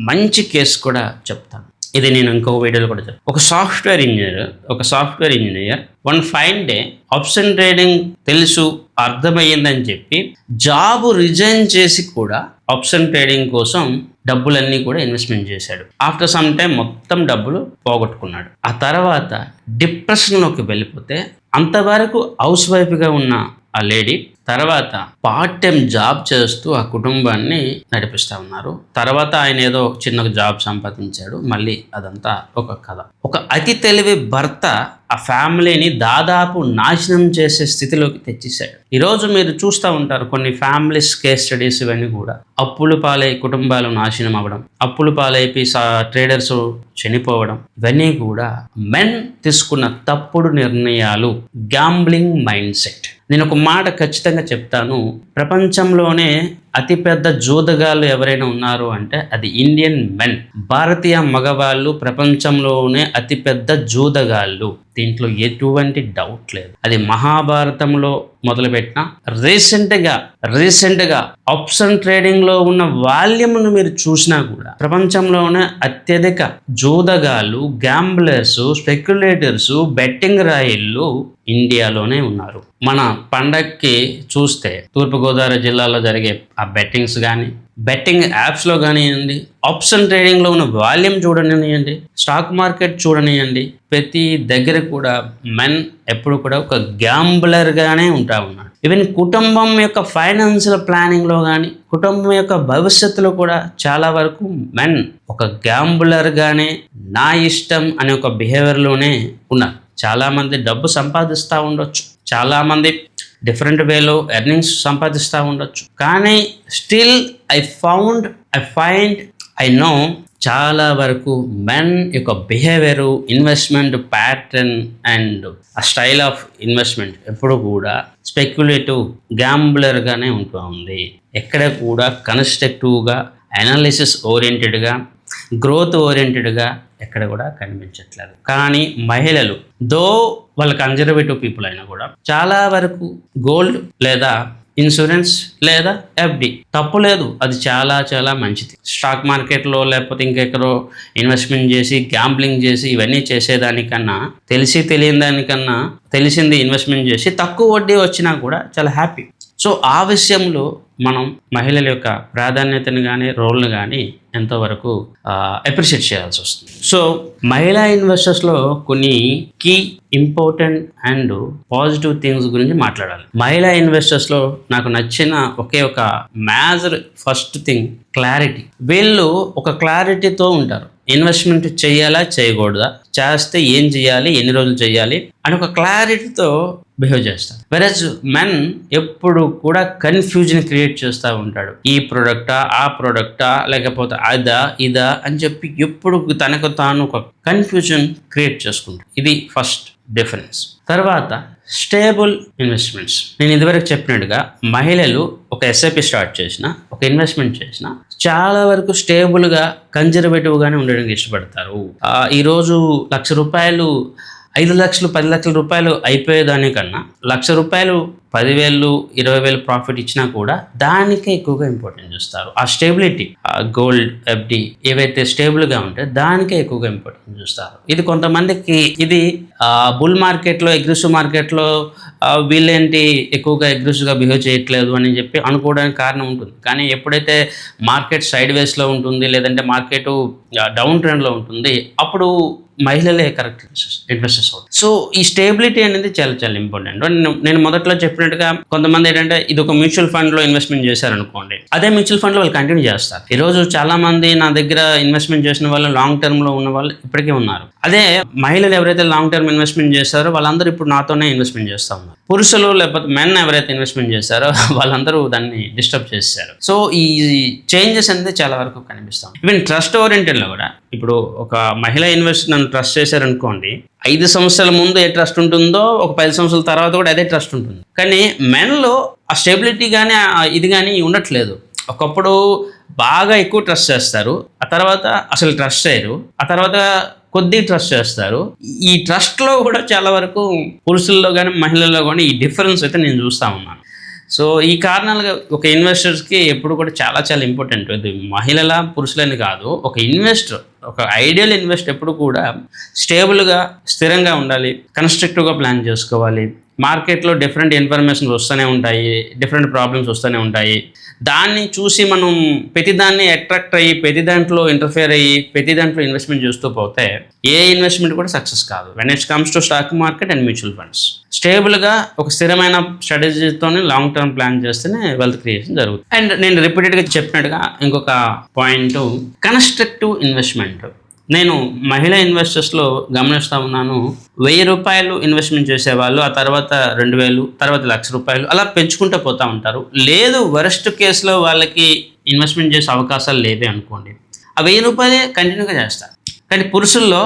మంచి కేసు కూడా చెప్తాను. ఇది నేను ఇంకొక వీడియోలో కూడా చెప్తాను. ఒక software engineer one fine day option trading తెలుసు, అర్థమయ్యిందని చెప్పి జాబ్ రిజైన్ చేసి కూడా ఆప్షన్ ట్రేడింగ్ కోసం డబ్బులన్నీ కూడా ఇన్వెస్ట్మెంట్ చేశాడు. ఆఫ్టర్ సమ్ టైం మొత్తం డబ్బులు పోగొట్టుకున్నాడు. ఆ తర్వాత డిప్రెషన్లోకి వెళ్ళిపోతే అంతవరకు హౌస్ వైఫ్గా ఉన్న ఆ లేడీ తర్వాత పార్ట్ టైం జాబ్ చేస్తూ ఆ కుటుంబాన్ని నడిపిస్తూ ఉన్నారు. తర్వాత ఆయన ఏదో చిన్న జాబ్ సంపాదించాడు. మళ్ళీ అదంతా ఒక కథ. ఒక అతి తెలివి భర్త ఆ ఫ్యామిలీని దాదాపు నాశనం చేసే స్థితిలోకి తెచ్చేశాడు. ఈరోజు మీరు చూస్తూ ఉంటారు కొన్ని ఫ్యామిలీస్ కేస్ స్టడీస్, ఇవన్నీ కూడా అప్పులు పాలై కుటుంబాలు నాశనం అవ్వడం, అప్పులు పాలైపోయి ట్రేడర్స్ చనిపోవడం, ఇవన్నీ కూడా మెన్ తీసుకున్న తప్పుడు నిర్ణయాలు, గ్యాంబ్లింగ్ మైండ్ సెట్. నేను ఒక మాట ఖచ్చితంగా చెప్తాను, ప్రపంచంలోనే అతిపెద్ద జూదగాళ్ళు ఎవరైనా ఉన్నారు అంటే అది ఇండియన్ మెన్. భారతీయ మగవాళ్ళు ప్రపంచంలోనే అతిపెద్ద జూదగాళ్ళు, దీంట్లో ఎటువంటి డౌట్ లేదు. అది మహాభారతంలో మొదలుపెట్టిన రీసెంట్గా ఆప్షన్ ట్రేడింగ్లో ఉన్న వాల్యూమ్ను మీరు చూసినా కూడా ప్రపంచంలోనే అత్యధిక జూదగాళ్ళు, గ్యాంబ్లర్స్, స్పెక్యులేటర్స్, బెట్టింగ్ రాయిళ్ళు ఇండియాలోనే ఉన్నారు. మన పండక్కి చూస్తే తూర్పుగోదావరి జిల్లాలో జరిగే ఆ బెట్టింగ్స్ కానీ, బెట్టింగ్ యాప్స్లో కానివ్వండి, ఆప్షన్ ట్రేడింగ్లో ఉన్న వాల్యూమ్ చూడనియండి, స్టాక్ మార్కెట్ చూడనియండి, ప్రతి దగ్గర కూడా మెన్ ఎప్పుడు కూడా ఒక గ్యాంబ్లర్గానే ఉంటా ఉన్నారు. ఈవెన్ కుటుంబం యొక్క ఫైనాన్షియల్ ప్లానింగ్లో కానీ, కుటుంబం యొక్క భవిష్యత్తులో కూడా చాలా వరకు మెన్ ఒక గ్యాంబ్లర్గానే, నా ఇష్టం అనే ఒక బిహేవియర్లోనే ఉన్నారు. చాలామంది డబ్బు సంపాదిస్తూ ఉండొచ్చు, చాలామంది డిఫరెంట్ వేలో ఎర్నింగ్స్ సంపాదిస్తూ ఉండొచ్చు, కానీ స్టిల్ ఐ నో చాలా వరకు మెన్ యొక్క బిహేవియరు, ఇన్వెస్ట్మెంట్ ప్యాటర్న్ అండ్ ఆ స్టైల్ ఆఫ్ ఇన్వెస్ట్మెంట్ ఎప్పుడు కూడా స్పెక్యులేటివ్, గ్యాంబ్లర్గానే ఉంటూ ఉంది. ఎక్కడ కూడా కన్స్ట్రక్టివ్గా, అనాలిసిస్ ఓరియంటెడ్గా, గ్రోత్ ఓరియంటెడ్గా ఎక్కడ కూడా కనిపించట్లేదు. కానీ మహిళలు వాళ్ళ కన్జర్వేటివ్ పీపుల్ అయినా కూడా చాలా వరకు గోల్డ్ లేదా ఇన్సూరెన్స్ లేదా ఎఫ్డి తప్పు లేదు, అది చాలా మంచిది. స్టాక్ మార్కెట్లో లేకపోతే ఇంకెక్కడో ఇన్వెస్ట్మెంట్ చేసి గ్యాంబ్లింగ్ చేసి ఇవన్నీ చేసేదానికన్నా, తెలియని దానికన్నా తెలిసింది ఇన్వెస్ట్మెంట్ చేసి తక్కువ వడ్డీ వచ్చినా కూడా చాలా హ్యాపీ. సో ఆ విషయంలో మనం మహిళల యొక్క ప్రాధాన్యతను కానీ, రోల్ని కానీ ఎంతవరకు అప్రిషియేట్ చేయాల్సి వస్తుంది. సో మహిళా ఇన్వెస్టర్స్లో కొన్ని key, important and positive things గురించి మాట్లాడాలి. మహిళా ఇన్వెస్టర్స్లో నాకు నచ్చిన ఒకే ఒక మేజర్ ఫస్ట్ థింగ్ క్లారిటీ. వీళ్ళు ఒక క్లారిటీతో ఉంటారు. ఇన్వెస్ట్మెంట్ చేయాలా చేయకూడదా, చేస్తే ఏం చేయాలి, ఎన్ని రోజులు చేయాలి అని ఒక క్లారిటీతో బిహేవ్ చేస్తారు. వెరస్ మెన్ ఎప్పుడు కూడా కన్ఫ్యూజన్ క్రియేట్ చేస్తూ ఉంటాడు. ఈ ప్రోడక్టా, ఆ ప్రోడక్టా, లేకపోతే ఇదా అని చెప్పి ఎప్పుడు తనకు తాను ఒక కన్ఫ్యూజన్ క్రియేట్ చేసుకుంటాడు. ఇది ఫస్ట్ డిఫరెన్స్. తర్వాత స్టేబుల్ ఇన్వెస్ట్మెంట్స్. నేను ఇదివరకు చెప్పినట్టుగా మహిళలు ఒక ఎస్ఐపి స్టార్ట్ చేసిన, ఒక ఇన్వెస్ట్మెంట్ చేసిన చాలా వరకు స్టేబుల్గా, కన్జర్వేటివ్గానే ఉండడానికి ఇష్టపడతారు. ఈరోజు ₹1,00,000 5 లక్షలు 10 లక్షల రూపాయలు అయిపోయేదానికన్నా ₹1,00,000 10,000 20,000 ప్రాఫిట్ ఇచ్చినా కూడా దానికే ఎక్కువగా ఇంపార్టెన్స్ ఇస్తారు. ఆ స్టేబిలిటీ, గోల్డ్ ఎఫ్డి ఏవైతే స్టేబుల్గా ఉంటే దానికే ఎక్కువగా ఇంపార్టెన్స్ ఇస్తారు. ఇది కొంతమందికి ఇది బుల్ మార్కెట్లో అగ్రెసివ్ మార్కెట్లో వీళ్ళేంటి ఎక్కువగా అగ్రెసివ్గా బిహేవ్ చేయట్లేదు అని చెప్పి అనుకోవడానికి కారణం ఉంటుంది. కానీ ఎప్పుడైతే మార్కెట్ సైడ్ వేస్లో ఉంటుంది, లేదంటే మార్కెట్ డౌన్ ట్రెండ్లో ఉంటుంది, అప్పుడు మహిళలే కరెక్ట్ ఇన్వెస్టర్స్ అవుతారు. సో ఈ స్టేబిలిటీ అనేది చాలా చాలా ఇంపార్టెంట్. నేను మొదట్లో చెప్పినట్టుగా కొంతమంది ఏంటంటే ఇది ఒక మ్యూచువల్ ఫండ్లో ఇన్వెస్ట్మెంట్ చేశారనుకోండి, అదే మ్యూచువల్ ఫండ్లో వాళ్ళు కంటిన్యూ చేస్తారు. ఈరోజు చాలా మంది నా దగ్గర ఇన్వెస్ట్మెంట్ చేసిన వాళ్ళు లాంగ్ టర్మ్లో ఉన్న వాళ్ళు ఇప్పటికీ ఉన్నారు. అదే మహిళలు ఎవరైతే లాంగ్ టర్మ్ ఇన్వెస్ట్మెంట్ చేస్తారో వాళ్ళందరూ ఇప్పుడు నాతోనే ఇన్వెస్ట్మెంట్ చేస్తూ ఉన్నారు. పురుషులు లేకపోతే మెన్ ఎవరైతే ఇన్వెస్ట్మెంట్ చేశారో వాళ్ళందరూ దాన్ని డిస్టర్బ్ చేశారు. సో ఈ చేంజెస్ అనేది చాలా వరకు కనిపిస్తాం. ఈవెన్ ట్రస్ట్ ఓరియంటెడ్లో కూడా ఇప్పుడు ఒక మహిళా ఇన్వెస్టర్ నన్ను ట్రస్ట్ చేశారనుకోండి, 5 సంవత్సరాల ముందు ఏ ట్రస్ట్ ఉంటుందో ఒక 10 సంవత్సరాల తర్వాత కూడా అదే ట్రస్ట్ ఉంటుంది. కానీ మెన్లో ఆ స్టెబిలిటీ కానీ ఇది కానీ ఉండట్లేదు. ఒకప్పుడు బాగా ఎక్కువ ట్రస్ట్ చేస్తారు, ఆ తర్వాత అసలు ట్రస్ట్ చేయరు, ఆ తర్వాత కొద్ది ట్రస్ట్ చేస్తారు. ఈ ట్రస్ట్లో కూడా చాలా వరకు పురుషుల్లో కానీ మహిళల్లో కానీ ఈ డిఫరెన్స్ అయితే నేను చూస్తూ ఉన్నాను. సో ఈ కారణాలుగా ఒక ఇన్వెస్టర్స్కి ఎప్పుడు కూడా చాలా చాలా ఇంపార్టెంట్. ఇది మహిళల పురుషులని కాదు, ఒక ఇన్వెస్టర్, ఒక ఐడియల్ ఇన్వెస్టర్ ఎప్పుడు కూడా స్టేబుల్గా స్థిరంగా ఉండాలి, కన్స్ట్రక్టివ్గా ప్లాన్ చేసుకోవాలి. మార్కెట్లో డిఫరెంట్ ఇన్ఫర్మేషన్స్ వస్తూనే ఉంటాయి, డిఫరెంట్ ప్రాబ్లమ్స్ వస్తూనే ఉంటాయి. దాన్ని చూసి మనం ప్రతిదాన్ని అట్రాక్ట్ అయ్యి ప్రతి దాంట్లో ఇంటర్ఫియర్ అయ్యి ప్రతి దాంట్లో ఇన్వెస్ట్మెంట్ చేస్తూ పోతే ఏ ఇన్వెస్ట్మెంట్ కూడా సక్సెస్ కాదు. When it's comes to stock market and mutual funds, స్టేబుల్గా ఒక స్థిరమైన స్ట్రాటజీతోనే లాంగ్ టర్మ్ ప్లాన్ చేస్తేనే వెల్త్ క్రియేషన్ జరుగుతుంది. అండ్ నేను రిపీటెడ్గా చెప్పినట్టుగా ఇంకొక పాయింట్, కన్స్ట్రక్టివ్ ఇన్వెస్ట్మెంట్. నేను మహిళా ఇన్వెస్టర్స్లో గమనిస్తూ ఉన్నాను, 1,000 రూపాయలు ఇన్వెస్ట్మెంట్ చేసేవాళ్ళు ఆ తర్వాత 2,000, తర్వాత ₹1,00,000 అలా పెంచుకుంటూ పోతూ ఉంటారు. లేదు వరస్ట్ కేసులో వాళ్ళకి ఇన్వెస్ట్మెంట్ చేసే అవకాశాలు లేవే అనుకోండి, ఆ 1,000 రూపాయలే కంటిన్యూగా చేస్తారు. కానీ పురుషుల్లో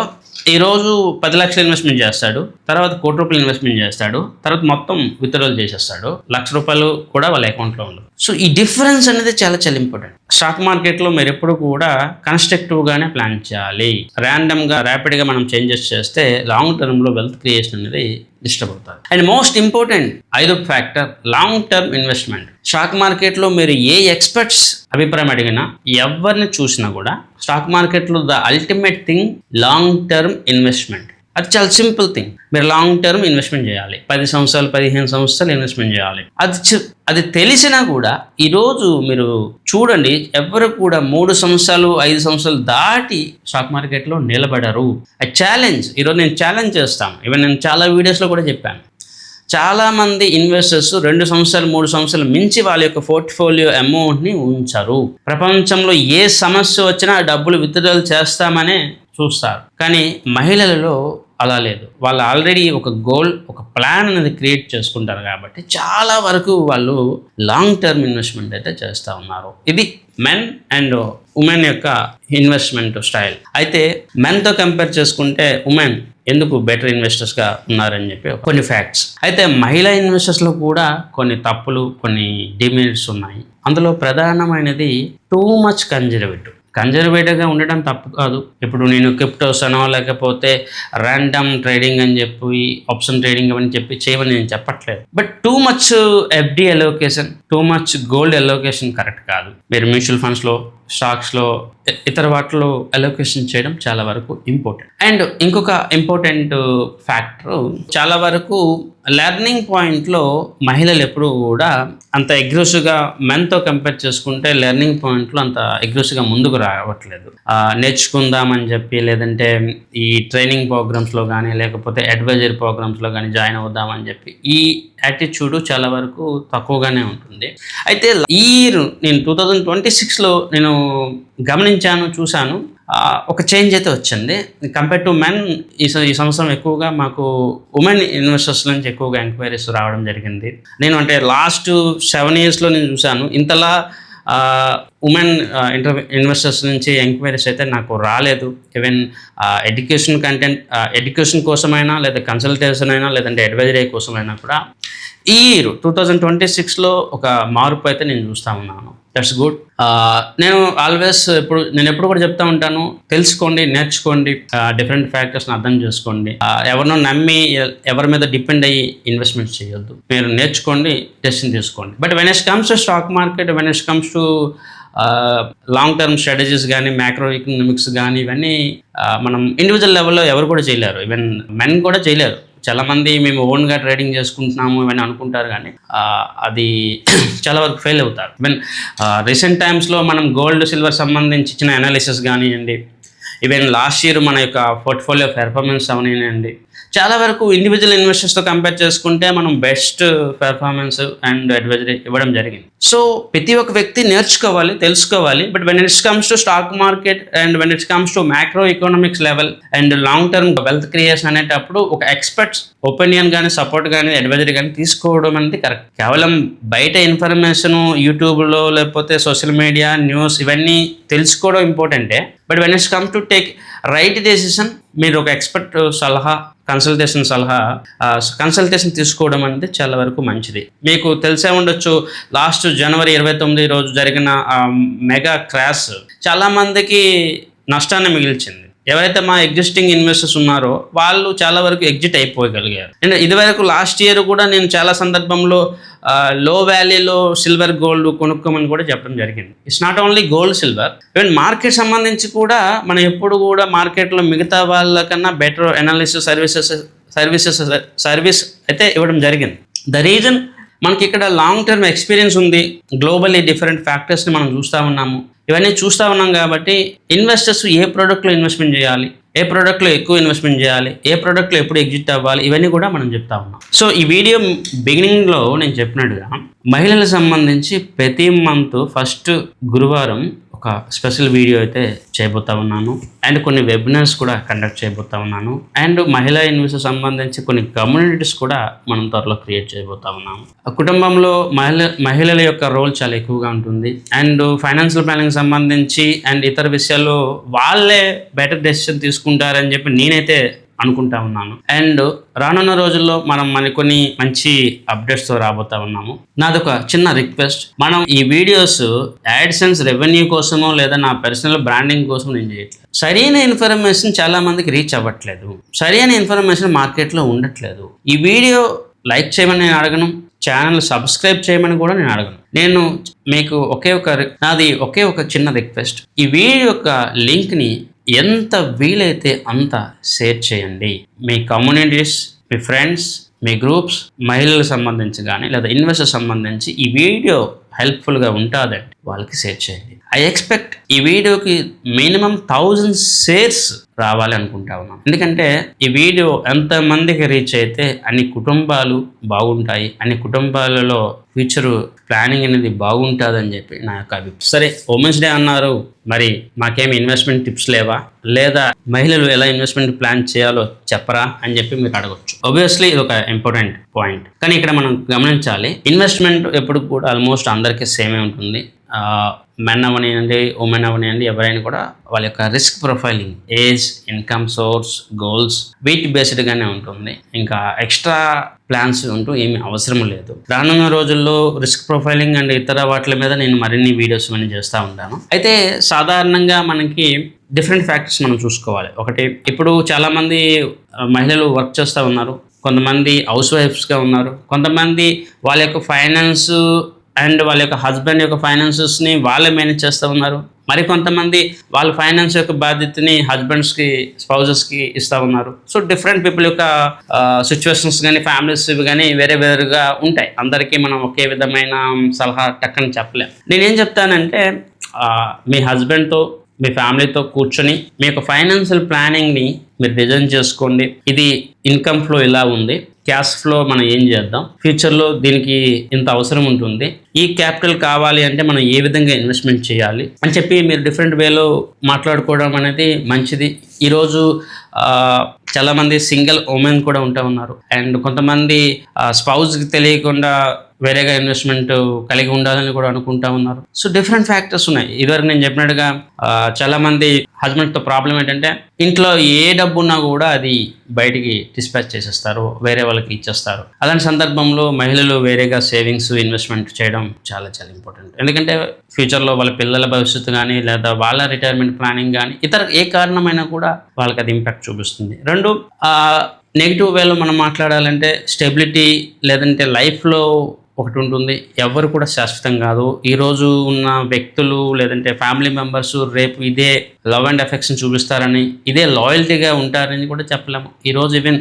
ఈరోజు 10 లక్షలు ఇన్వెస్ట్మెంట్ చేస్తాడు, తర్వాత ₹1,00,00,000 ఇన్వెస్ట్మెంట్ చేస్తాడు, తర్వాత మొత్తం విత్డ్రాల్ చేసేస్తాడు, ₹1,00,000 కూడా వాళ్ళ అకౌంట్లో ఉండదు. సో ఈ డిఫరెన్స్ అనేది చాలా చాలా ఇంపార్టెంట్. స్టాక్ మార్కెట్లో మీరు ఎప్పుడు కూడా కన్స్ట్రక్టివ్గానే ప్లాన్ చేయాలి. ర్యాండమ్గా ర్యాపిడ్గా మనం చేంజెస్ చేస్తే లాంగ్ టర్మ్లో వెల్త్ క్రియేషన్ అనేది డిస్టర్బ్ అవుతుంది. అండ్ మోస్ట్ ఇంపార్టెంట్ 5వ factor, long term investment. Stock మార్కెట్లో మీరు ఏ ఎక్స్పర్ట్స్ అభిప్రాయం అడిగినా, ఎవరిని చూసినా కూడా స్టాక్ మార్కెట్లో the ultimate thing long term investment. అది చాలా సింపుల్ థింగ్. మీరు లాంగ్ టర్మ్ ఇన్వెస్ట్మెంట్ చేయాలి, 10 సంవత్సరాలు 15 సంవత్సరాలు ఇన్వెస్ట్మెంట్ చేయాలి. అది తెలిసినా కూడా ఈరోజు మీరు చూడండి, ఎవరు కూడా 3 సంవత్సరాలు 5 సంవత్సరాలు దాటి స్టాక్ మార్కెట్లో నిలబడరు. ఆ ఛాలెంజ్ ఈరోజు నేను ఛాలెంజ్ చేస్తాను. ఈవెన్ నేను చాలా వీడియోస్లో కూడా చెప్పాను, చాలామంది ఇన్వెస్టర్స్ 2 సంవత్సరాలు 3 సంవత్సరాలు మించి వాళ్ళ యొక్క పోర్ట్ఫోలియో అమౌంట్ని ఉంచరు. ప్రపంచంలో ఏ సమస్య వచ్చినా డబ్బులు విత్డ్రాల్ చేస్తామనే చూస్తారు. కానీ మహిళలలో అలా లేదు. వాళ్ళు ఆల్రెడీ ఒక గోల్, ఒక ప్లాన్ అనేది క్రియేట్ చేసుకుంటారు కాబట్టి చాలా వరకు వాళ్ళు లాంగ్ టర్మ్ ఇన్వెస్ట్మెంట్ అయితే చేస్తూ ఉన్నారు. ఇది మెన్ అండ్ ఉమెన్ యొక్క ఇన్వెస్ట్మెంట్ స్టైల్. అయితే మెన్తో కంపేర్ చేసుకుంటే ఉమెన్ ఎందుకు బెటర్ ఇన్వెస్టర్స్గా ఉన్నారని చెప్పి కొన్ని ఫ్యాక్ట్స్. అయితే మహిళా ఇన్వెస్టర్స్లో కూడా కొన్ని తప్పులు, కొన్ని డిమెరిట్స్ ఉన్నాయి. అందులో ప్రధానమైనది టూ మచ్ కన్జర్వేటివ్గా ఉండడం తప్పు కాదు. ఇప్పుడు నేను క్రిప్టోస్ అనో లేకపోతే ర్యాండమ్ ట్రేడింగ్ అని చెప్పి ఆప్షన్ ట్రేడింగ్ అని చెప్పి చేయమని నేను చెప్పట్లేదు. But too much FD allocation, too much gold allocation correct కాదు. మీరు మ్యూచువల్ ఫండ్స్లో, స్టాక్స్లో, ఇతర వాటిలో అలోకేషన్ చేయడం చాలా వరకు ఇంపార్టెంట్. అండ్ ఇంకొక ఇంపార్టెంట్ ఫ్యాక్టర్, చాలా వరకు లెర్నింగ్ పాయింట్లో మహిళలు ఎప్పుడు కూడా అంత అగ్రెసివ్గా మెన్తో కంపేర్ చేసుకుంటే లెర్నింగ్ పాయింట్లో అంత అగ్రెసివ్గా ముందుకు రావట్లేదు. నేర్చుకుందామని చెప్పి, లేదంటే ఈ ట్రైనింగ్ ప్రోగ్రామ్స్లో కానీ లేకపోతే అడ్వైజరీ ప్రోగ్రామ్స్లో కానీ జాయిన్ అవుదామని చెప్పి ఈ యాటిట్యూడ్ చాలా వరకు తక్కువగానే ఉంటుంది. అయితే నేను 2026లో నేను గమనించాను, చూశాను, ఒక చేంజ్ అయితే వచ్చింది. కంపేర్ టు మెన్ ఈ సంవత్సరం ఎక్కువగా మాకు ఉమెన్ ఇన్వెస్టర్స్ నుంచి ఎక్కువగా ఎంక్వైరీస్ రావడం జరిగింది. నేను అంటే లాస్ట్ 7 ఇయర్స్లో నేను చూశాను, ఇంతలా ఉమెన్ ఇన్వెస్టర్స్ నుంచి ఎంక్వైరీస్ అయితే నాకు రాలేదు. ఈవెన్ ఎడ్యుకేషన్ కంటెంట్, ఎడ్యుకేషన్ కోసమైనా లేదా కన్సల్టేషన్ అయినా లేదంటే అడ్వైజరీ కోసమైనా కూడా ఈ 2026లో ఒక మార్పు అయితే నేను చూస్తూ ఉన్నాను. That's good. నేను ఎప్పుడు కూడా చెప్తా ఉంటాను, తెలుసుకోండి, నేర్చుకోండి, డిఫరెంట్ ఫ్యాక్టర్స్ని అర్థం చేసుకోండి. ఎవరినో నమ్మి ఎవరి మీద డిపెండ్ అయ్యి ఇన్వెస్ట్మెంట్స్ చేయొద్దు. మీరు నేర్చుకోండి, డెసిషన్ తీసుకోండి. But when it comes to stock market, when it comes to long term strategies కానీ, మ్యాక్రో ఎకనామిక్స్ కానీ, ఇవన్నీ మనం ఇండివిజువల్ లెవెల్లో ఎవరు కూడా చేయలేరు. ఈవెన్ మెన్ కూడా చేయలేరు. చాలామంది మేము ఓన్గా ట్రేడింగ్ చేసుకుంటున్నాము ఇవన్నీ అనుకుంటారు, కానీ అది చాలా వరకు ఫెయిల్ అవుతారు. ఈవెన్ రీసెంట్ టైమ్స్లో మనం గోల్డ్ సిల్వర్ సంబంధించి ఇచ్చిన అనాలిసిస్ కానివ్వండి, ఈవెన్ లాస్ట్ ఇయర్ మన యొక్క పోర్ట్ఫోలియో పెర్ఫార్మెన్స్ అవనివ్వండి, చాలా వరకు ఇండివిజువల్ ఇన్వెస్టర్స్తో కంపేర్ చేసుకుంటే మనం బెస్ట్ పెర్ఫార్మెన్స్ అండ్ అడ్వైజరీ ఇవ్వడం జరిగింది. సో ప్రతి ఒక్క వ్యక్తి నేర్చుకోవాలి, తెలుసుకోవాలి. But when it's comes to stock market and when it's comes to macro economics level and long term wealth creation అనేటప్పుడు ఒక ఎక్స్పర్ట్స్ ఒపీనియన్ కానీ, సపోర్ట్ కానీ, అడ్వైజరీ కానీ తీసుకోవడం అనేది కరెక్ట్. కేవలం బయట ఇన్ఫర్మేషన్ యూట్యూబ్లో లేకపోతే సోషల్ మీడియా న్యూస్ ఇవన్నీ తెలుసుకోవడం ఇంపార్టెంటే. But when it's comes to take right decision, మీరు ఒక ఎక్స్పర్ట్ సలహా, కన్సల్టేషన్ తీసుకోవడం అనేది చాలా వరకు మంచిది. మీకు తెలిసే ఉండొచ్చు, లాస్ట్ జనవరి 29 రోజు జరిగిన మెగా క్రాష్ చాలామందికి నష్టాన్ని మిగిల్చింది. ఎవరైతే మా ఎగ్జిస్టింగ్ ఇన్వెస్టర్స్ ఉన్నారో వాళ్ళు చాలా వరకు ఎగ్జిట్ అయిపోగలిగారు. అండ్ ఇదివరకు లాస్ట్ ఇయర్ కూడా నేను చాలా సందర్భంలో లో వాల్యూలో సిల్వర్ గోల్డ్ కొనుక్కోమని కూడా చెప్పడం జరిగింది. It's not only gold silver, even market సంబంధించి కూడా మనం ఎప్పుడు కూడా మార్కెట్లో మిగతా వాళ్ళకన్నా బెటర్ అనాలిసిస్ సర్వీస్ అయితే ఇవ్వడం జరిగింది. ద రీజన్, మనకి ఇక్కడ లాంగ్ టర్మ్ ఎక్స్పీరియన్స్ ఉంది, గ్లోబల్లీ డిఫరెంట్ ఫ్యాక్టర్స్ని మనం చూస్తూ ఉన్నాము. ఇవన్నీ చూస్తూ ఉన్నాం కాబట్టి ఇన్వెస్టర్స్ ఏ ప్రోడక్ట్లో ఇన్వెస్ట్మెంట్ చేయాలి, ఏ ప్రోడక్ట్లో ఎక్కువ ఇన్వెస్ట్మెంట్ చేయాలి, ఏ ప్రోడక్ట్లో ఎప్పుడు ఎగ్జిట్ అవ్వాలి, ఇవన్నీ కూడా మనం చెప్తా ఉన్నాం. సో ఈ వీడియో బిగినింగ్లో నేను చెప్పినట్టుగా మహిళలకు సంబంధించి ప్రతి మంత్ ఫస్ట్ గురువారం ఒక స్పెషల్ వీడియో అయితే చేయబోతా ఉన్నాను. అండ్ కొన్ని వెబినార్స్ కూడా కండక్ట్ చేయబోతా ఉన్నాను. అండ్ మహిళా ఇన్వెస్టర్ సంబంధించి కొన్ని కమ్యూనిటీస్ కూడా మనం త్వరలో క్రియేట్ చేయబోతా ఉన్నాము. కుటుంబంలో మహిళల యొక్క రోల్ చాలా ఎక్కువగా ఉంటుంది. అండ్ ఫైనాన్షియల్ ప్లానింగ్ సంబంధించి అండ్ ఇతర విషయాల్లో వాళ్ళే బెటర్ డెసిషన్ తీసుకుంటారని చెప్పి నేనైతే అనుకుంటా ఉన్నాను. అండ్ రానున్న రోజుల్లో మనం కొన్ని మంచి అప్డేట్స్తో రాబోతా ఉన్నాము. నాదొక చిన్న రిక్వెస్ట్, మనం ఈ వీడియోస్ యాడ్సెన్స్ రెవెన్యూ కోసమో లేదా నా పర్సనల్ బ్రాండింగ్ కోసం నేను చేయట్లేదు. సరైన ఇన్ఫర్మేషన్ చాలా మందికి రీచ్ అవ్వట్లేదు, సరైన ఇన్ఫర్మేషన్ మార్కెట్లో ఉండట్లేదు. ఈ వీడియో లైక్ చేయమని నేను అడగను, ఛానల్ సబ్స్క్రైబ్ చేయమని కూడా నేను అడగను. నేను మీకు నాది ఒకే ఒక చిన్న రిక్వెస్ట్, ఈ వీడియో యొక్క లింక్ని ఎంత వీలైతే అంత షేర్ చేయండి. మీ కమ్యూనిటీస్, మీ ఫ్రెండ్స్, మీ గ్రూప్స్, మహిళలకు సంబంధించి కానీ లేదా ఇన్వెస్టర్ సంబంధించి ఈ వీడియో హెల్ప్ఫుల్గా ఉంటుందంటే వాళ్ళకి షేర్ చేయండి. ఐ ఎక్స్పెక్ట్ ఈ వీడియోకి మినిమం 1000 షేర్స్ రావాలి అనుకుంటా ఉన్నాను. ఎందుకంటే ఈ వీడియో ఎంతమందికి రీచ్ అయితే అన్ని కుటుంబాలు బాగుంటాయి, అన్ని కుటుంబాలలో ఫ్యూచర్ ప్లానింగ్ అనేది బాగుంటుందని చెప్పి నా యొక్క అభిప్రాయం. సరే, ఉమెన్స్ డే అన్నారు, మరి మాకేమి ఇన్వెస్ట్మెంట్ టిప్స్ లేవా, లేదా మహిళలు ఎలా ఇన్వెస్ట్మెంట్ ప్లాన్ చేయాలో చెప్పరా అని చెప్పి మీరు అడగచ్చు. ఆబ్వియస్లీ ఇది ఒక ఇంపార్టెంట్ పాయింట్. కానీ ఇక్కడ మనం గమనించాలి, ఇన్వెస్ట్మెంట్ ఎప్పుడు కూడా ఆల్మోస్ట్ అందరికీ సేమే ఉంటుంది. మెన్ అవనివ్వండి, ఉమెన్ అవనివ్వండి, ఎవరైనా కూడా వాళ్ళ యొక్క risk profiling, age, income source, goals వీటి బేస్డ్గానే ఉంటుంది. ఇంకా ఎక్స్ట్రా ప్లాన్స్ ఉంటూ ఏమీ అవసరం లేదు. రానున్న రోజుల్లో రిస్క్ ప్రొఫైలింగ్ అండ్ ఇతర వాటి మీద నేను మరిన్ని వీడియోస్ అన్ని చేస్తూ ఉంటాను. అయితే సాధారణంగా మనకి డిఫరెంట్ ఫ్యాక్టర్స్ మనం చూసుకోవాలి. ఒకటి, ఇప్పుడు చాలామంది మహిళలు వర్క్ చేస్తూ ఉన్నారు, కొంతమంది హౌస్ వైఫ్స్గా ఉన్నారు, కొంతమంది వాళ్ళ యొక్క ఫైనాన్స్ అండ్ వాళ్ళ యొక్క హస్బెండ్ యొక్క ఫైనాన్సెస్ని వాళ్ళే మేనేజ్ చేస్తూ ఉన్నారు. మరి కొంతమంది వాళ్ళ ఫైనాన్స్ యొక్క బాధ్యతని హస్బెండ్స్కి, స్పౌజెస్కి ఇస్తూ ఉన్నారు. సో డిఫరెంట్ పీపుల్ యొక్క సిచ్యువేషన్స్ కానీ, ఫ్యామిలీస్ కానీ వేరే వేరుగా ఉంటాయి. అందరికీ మనం ఒకే విధమైన సలహా టక్కని చెప్పలేం. నేనేం చెప్తానంటే, మీ హస్బెండ్తో, మీ ఫ్యామిలీతో కూర్చొని మీ యొక్క ఫైనాన్షియల్ ప్లానింగ్ని మీరు డిజైన్ చేసుకోండి. ఇది ఇన్కమ్ ఫ్లో ఇలా ఉంది, క్యాష్ ఫ్లో మనం ఏం చేద్దాం, ఫ్యూచర్లో దీనికి ఇంత అవసరం ఉంటుంది, ఈ క్యాపిటల్ కావాలి అంటే మనం ఏ విధంగా ఇన్వెస్ట్మెంట్ చేయాలి అని చెప్పి మీరు డిఫరెంట్ వేలో మాట్లాడుకోవడం అనేది మంచిది. ఈరోజు చాలా మంది సింగిల్ ఉమెన్ కూడా ఉంటా ఉన్నారు. అండ్ కొంతమంది స్పౌస్కి తెలియకుండా వేరేగా ఇన్వెస్ట్మెంట్ కలిగి ఉండాలని కూడా అనుకుంటా ఉన్నారు. సో డిఫరెంట్ ఫ్యాక్టర్స్ ఉన్నాయి. ఇదివరకు నేను చెప్పినట్టుగా చాలా మంది హస్బెండ్తో ప్రాబ్లం ఏంటంటే ఇంట్లో ఏ డబ్బు ఉన్నా కూడా అది బయటికి డిస్పాచ్ చేసేస్తారు, వేరే వాళ్ళకి ఇచ్చేస్తారు. అలాంటి సందర్భంలో మహిళలు వేరేగా సేవింగ్స్ ఇన్వెస్ట్మెంట్ చేయడం చాలా చాలా ఇంపార్టెంట్. ఎందుకంటే ఫ్యూచర్లో వాళ్ళ పిల్లల భవిష్యత్తు కానీ లేదా వాళ్ళ రిటైర్మెంట్ ప్లానింగ్ కానీ ఇతర ఏ కారణమైనా కూడా వాళ్ళకి అది ఇంపాక్ట్ చూపిస్తుంది. రెండు, నెగిటివ్ వేలో మనం మాట్లాడాలంటే స్టెబిలిటీ లేదంటే లైఫ్లో ఒకటి ఉంటుంది, ఎవరు కూడా శాశ్వతం కాదు. ఈరోజు ఉన్న వ్యక్తులు లేదంటే ఫ్యామిలీ మెంబర్స్ రేపు ఇదే లవ్ అండ్ అఫెక్షన్ చూపిస్తారని, ఇదే లాయల్టీగా ఉంటారని కూడా చెప్పలేము. ఈరోజు ఈవెన్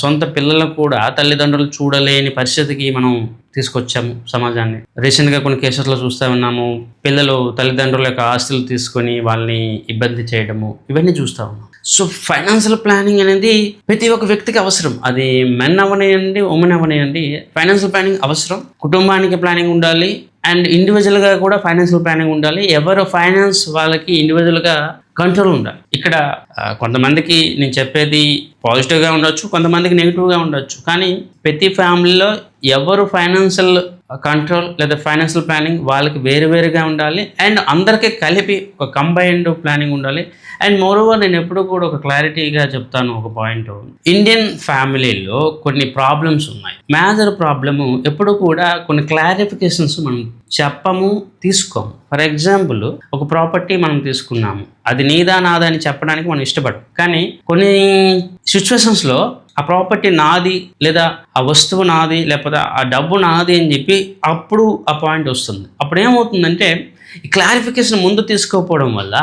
సొంత పిల్లలకు కూడా తల్లిదండ్రులు చూడలేని పరిస్థితికి మనం తీసుకొచ్చాము సమాజాన్ని. రీసెంట్గా కొన్ని కేసెస్లో చూస్తూ ఉన్నాము, పిల్లలు తల్లిదండ్రుల యొక్క ఆస్తులు తీసుకొని వాళ్ళని ఇబ్బంది చేయడము, ఇవన్నీ చూస్తూ ఉన్నాం. సో ఫైనాన్షియల్ ప్లానింగ్ అనేది ప్రతి ఒక్క వ్యక్తికి అవసరం. అది మెన్ అవనియండి, ఉమెన్ అవనియండి, ఫైనాన్షియల్ ప్లానింగ్ అవసరం. కుటుంబానికి ప్లానింగ్ ఉండాలి అండ్ ఇండివిజువల్గా కూడా ఫైనాన్షియల్ ప్లానింగ్ ఉండాలి. ఎవరు ఫైనాన్స్ వాళ్ళకి ఇండివిజువల్గా కంట్రోల్ ఉండాలి. ఇక్కడ కొంతమందికి నేను చెప్పేది పాజిటివ్గా ఉండొచ్చు, కొంతమందికి నెగిటివ్గా ఉండొచ్చు. కానీ ప్రతి ఫ్యామిలీలో ఎవరు ఫైనాన్షియల్ కంట్రోల్ లేదా ఫైనాన్షియల్ ప్లానింగ్ వాళ్ళకి వేరుగా ఉండాలి అండ్ అందరికీ కలిపి ఒక కంబైన్డ్ ప్లానింగ్ ఉండాలి. అండ్ మోరోవర్ నేను ఎప్పుడు కూడా ఒక క్లారిటీగా చెప్తాను ఒక పాయింట్. ఇండియన్ ఫ్యామిలీలో కొన్ని ప్రాబ్లమ్స్ ఉన్నాయి. మేజర్ ప్రాబ్లము ఎప్పుడు కూడా కొన్ని క్లారిఫికేషన్స్ మనం చెప్పము, తీసుకోము. ఫర్ ఎగ్జాంపుల్, ఒక ప్రాపర్టీ మనం తీసుకున్నాము, అది నీదా నాదా అని చెప్పడానికి మనం ఇష్టపడం. కానీ కొన్ని సిచ్యువేషన్స్లో ఆ ప్రాపర్టీ నాది లేదా ఆ వస్తువు నాది లేకపోతే ఆ డబ్బు నాది అని చెప్పి అప్పుడు ఆ పాయింట్ వస్తుంది. అప్పుడు ఏమవుతుందంటే ఈ క్లారిఫికేషన్ ముందు తీసుకోకపోవడం వల్ల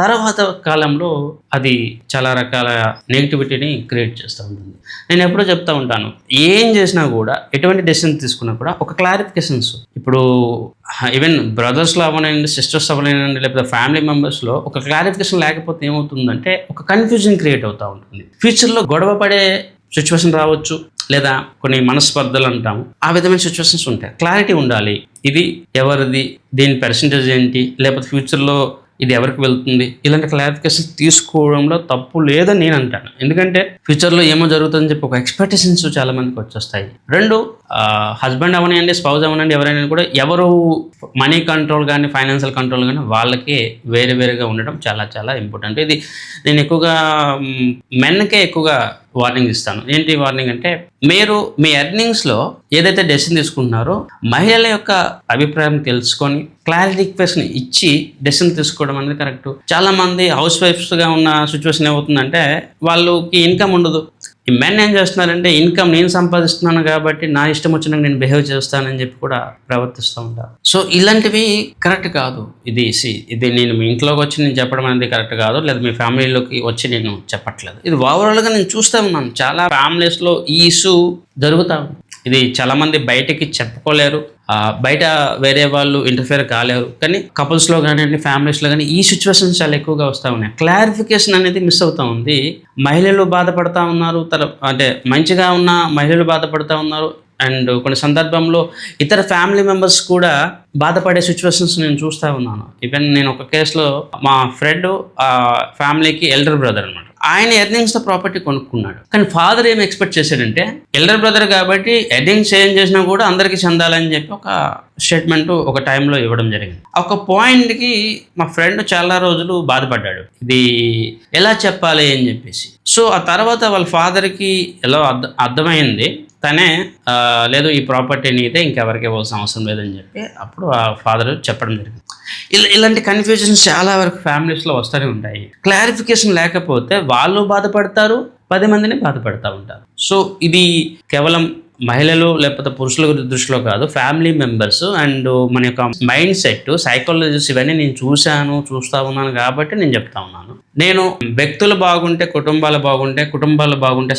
తర్వాత కాలంలో అది చాలా రకాల నెగిటివిటీని క్రియేట్ చేస్తూ ఉంటుంది. నేను ఎప్పుడూ చెప్తూ ఉంటాను, ఏం చేసినా కూడా ఎటువంటి డెసిషన్ తీసుకున్నా కూడా ఒక క్లారిఫికేషన్స్. ఇప్పుడు ఈవెన్ బ్రదర్స్లో అవ్వనండి, సిస్టర్స్ అవ్వలేనండి, లేకపోతే ఫ్యామిలీ మెంబర్స్లో ఒక క్లారిఫికేషన్ లేకపోతే ఏమవుతుందంటే ఒక కన్ఫ్యూజన్ క్రియేట్ అవుతూ ఉంటుంది. ఫ్యూచర్లో గొడవ పడే సిచ్యువేషన్ రావచ్చు లేదా కొన్ని మనస్పర్ధలు అంటాము, ఆ విధమైన సిచ్యువేషన్స్ ఉంటాయి. క్లారిటీ ఉండాలి, ఇది ఎవరిది, దీని పర్సంటేజ్ ఏంటి, లేకపోతే ఫ్యూచర్లో ఇది ఎవరికి వెళ్తుంది, ఇలాంటి క్లారిఫికేషన్ తీసుకోవడంలో తప్పు లేదని నేను అంటాను. ఎందుకంటే ఫ్యూచర్లో ఏమో జరుగుతుందని చెప్పి ఒక ఎక్స్పెక్టేషన్స్ చాలా మందికి వచ్చేస్తాయి. రెండు, హస్బెండ్ అవనండి, స్పౌజ్ అవనండి, ఎవరైనా కూడా ఎవరు మనీ కంట్రోల్ కానీ ఫైనాన్షియల్ కంట్రోల్ కానీ వాళ్ళకి వేరుగా ఉండడం చాలా చాలా ఇంపార్టెంట్. ఇది నేను ఎక్కువగా మెన్కే ఎక్కువగా వార్నింగ్ ఇస్తాను. ఏంటి వార్నింగ్ అంటే, మీరు మీ ఎర్నింగ్స్లో ఏదైతే డెసిషన్ తీసుకుంటున్నారో మహిళల యొక్క అభిప్రాయం తెలుసుకొని క్లారిఫికేషన్ ఇచ్చి డెసిషన్ తీసుకోవడం అనేది కరెక్ట్. చాలామంది హౌస్ వైఫ్స్గా ఉన్న సిచ్యువేషన్ ఏమవుతుందంటే వాళ్ళకి ఇన్కమ్ ఉండదు. ఈ మెన్ ఏం చేస్తున్నారంటే, ఇన్కమ్ నేను సంపాదిస్తున్నాను కాబట్టి నా ఇష్టం వచ్చినాక నేను బిహేవ్ చేస్తానని చెప్పి కూడా ప్రవర్తిస్తూ ఉంటారు. సో ఇలాంటివి కరెక్ట్ కాదు. ఇది నేను మీ ఇంట్లోకి వచ్చి నేను చెప్పడం అనేది కరెక్ట్ కాదు, లేదా మీ ఫ్యామిలీలోకి వచ్చి నేను చెప్పట్లేదు. ఇది ఓవరాల్గా నేను చూస్తూ ఉన్నాను, చాలా ఫ్యామిలీస్లో ఈ ఇష్యూ జరుగుతూ ఉంది. ఇది చాలామంది బయటకి చెప్పుకోలేరు, బయట వేరే వాళ్ళు ఇంటర్ఫియర్ కాలేరు. కానీ కపుల్స్లో కానివ్వండి, ఫ్యామిలీస్లో కానీ ఈ సిచ్యువేషన్స్ చాలా ఎక్కువగా వస్తూ ఉన్నాయి. క్లారిఫికేషన్ అనేది మిస్ అవుతూ ఉంది. మహిళలు బాధపడుతూ ఉన్నారు, అంటే మంచిగా ఉన్న మహిళలు బాధపడుతూ ఉన్నారు. అండ్ కొన్ని సందర్భంలో ఇతర ఫ్యామిలీ మెంబర్స్ కూడా బాధపడే సిచ్యువేషన్స్ నేను చూస్తూ ఉన్నాను. ఈవెన్ నేను ఒక కేసులో మా ఫ్రెండ్ ఫ్యామిలీకి ఎల్డర్ బ్రదర్ అనమాట, ఆయన ఎర్నింగ్స్తో ప్రాపర్టీ కొనుక్కున్నాడు. కానీ ఫాదర్ ఏం ఎక్స్పెక్ట్ చేశాడంటే, ఎల్డర్ బ్రదర్ కాబట్టి ఎర్నింగ్స్ ఏం చేసినా కూడా అందరికీ చెందాలని చెప్పి ఒక స్టేట్మెంట్ ఒక టైంలో ఇవ్వడం జరిగింది. ఒక పాయింట్కి మా ఫ్రెండ్ చాలా రోజులు బాధపడ్డాడు, ఇది ఎలా చెప్పాలి అని చెప్పేసి. సో ఆ తర్వాత వాళ్ళ ఫాదర్కి ఎలా అర్థమైంది, తనే లేదు ఈ ప్రాపర్టీ నీదే, ఇంకెవరికి ఇవ్వాల్సిన అవసరం లేదని చెప్పి అప్పుడు ఆ ఫాదర్ చెప్పడం జరిగింది. ఇలాంటి కన్ఫ్యూజన్స్ చాలా వరకు ఫ్యామిలీస్లో వస్తూనే ఉంటాయి. క్లారిఫికేషన్ లేకపోతే వాళ్ళు బాధపడతారు, 10 మందిని బాధపడుతూ ఉంటారు. సో ఇది కేవలం మహిళలు లేకపోతే పురుషుల దృష్టిలో కాదు, ఫ్యామిలీ మెంబర్స్ అండ్ మన యొక్క మైండ్ సెట్, సైకాలజీస్ ఇవన్నీ నేను చూస్తూ ఉన్నాను కాబట్టి నేను చెప్తా ఉన్నాను. నేను వ్యక్తులు బాగుంటే కుటుంబాలు బాగుంటే, కుటుంబాలు బాగుంటే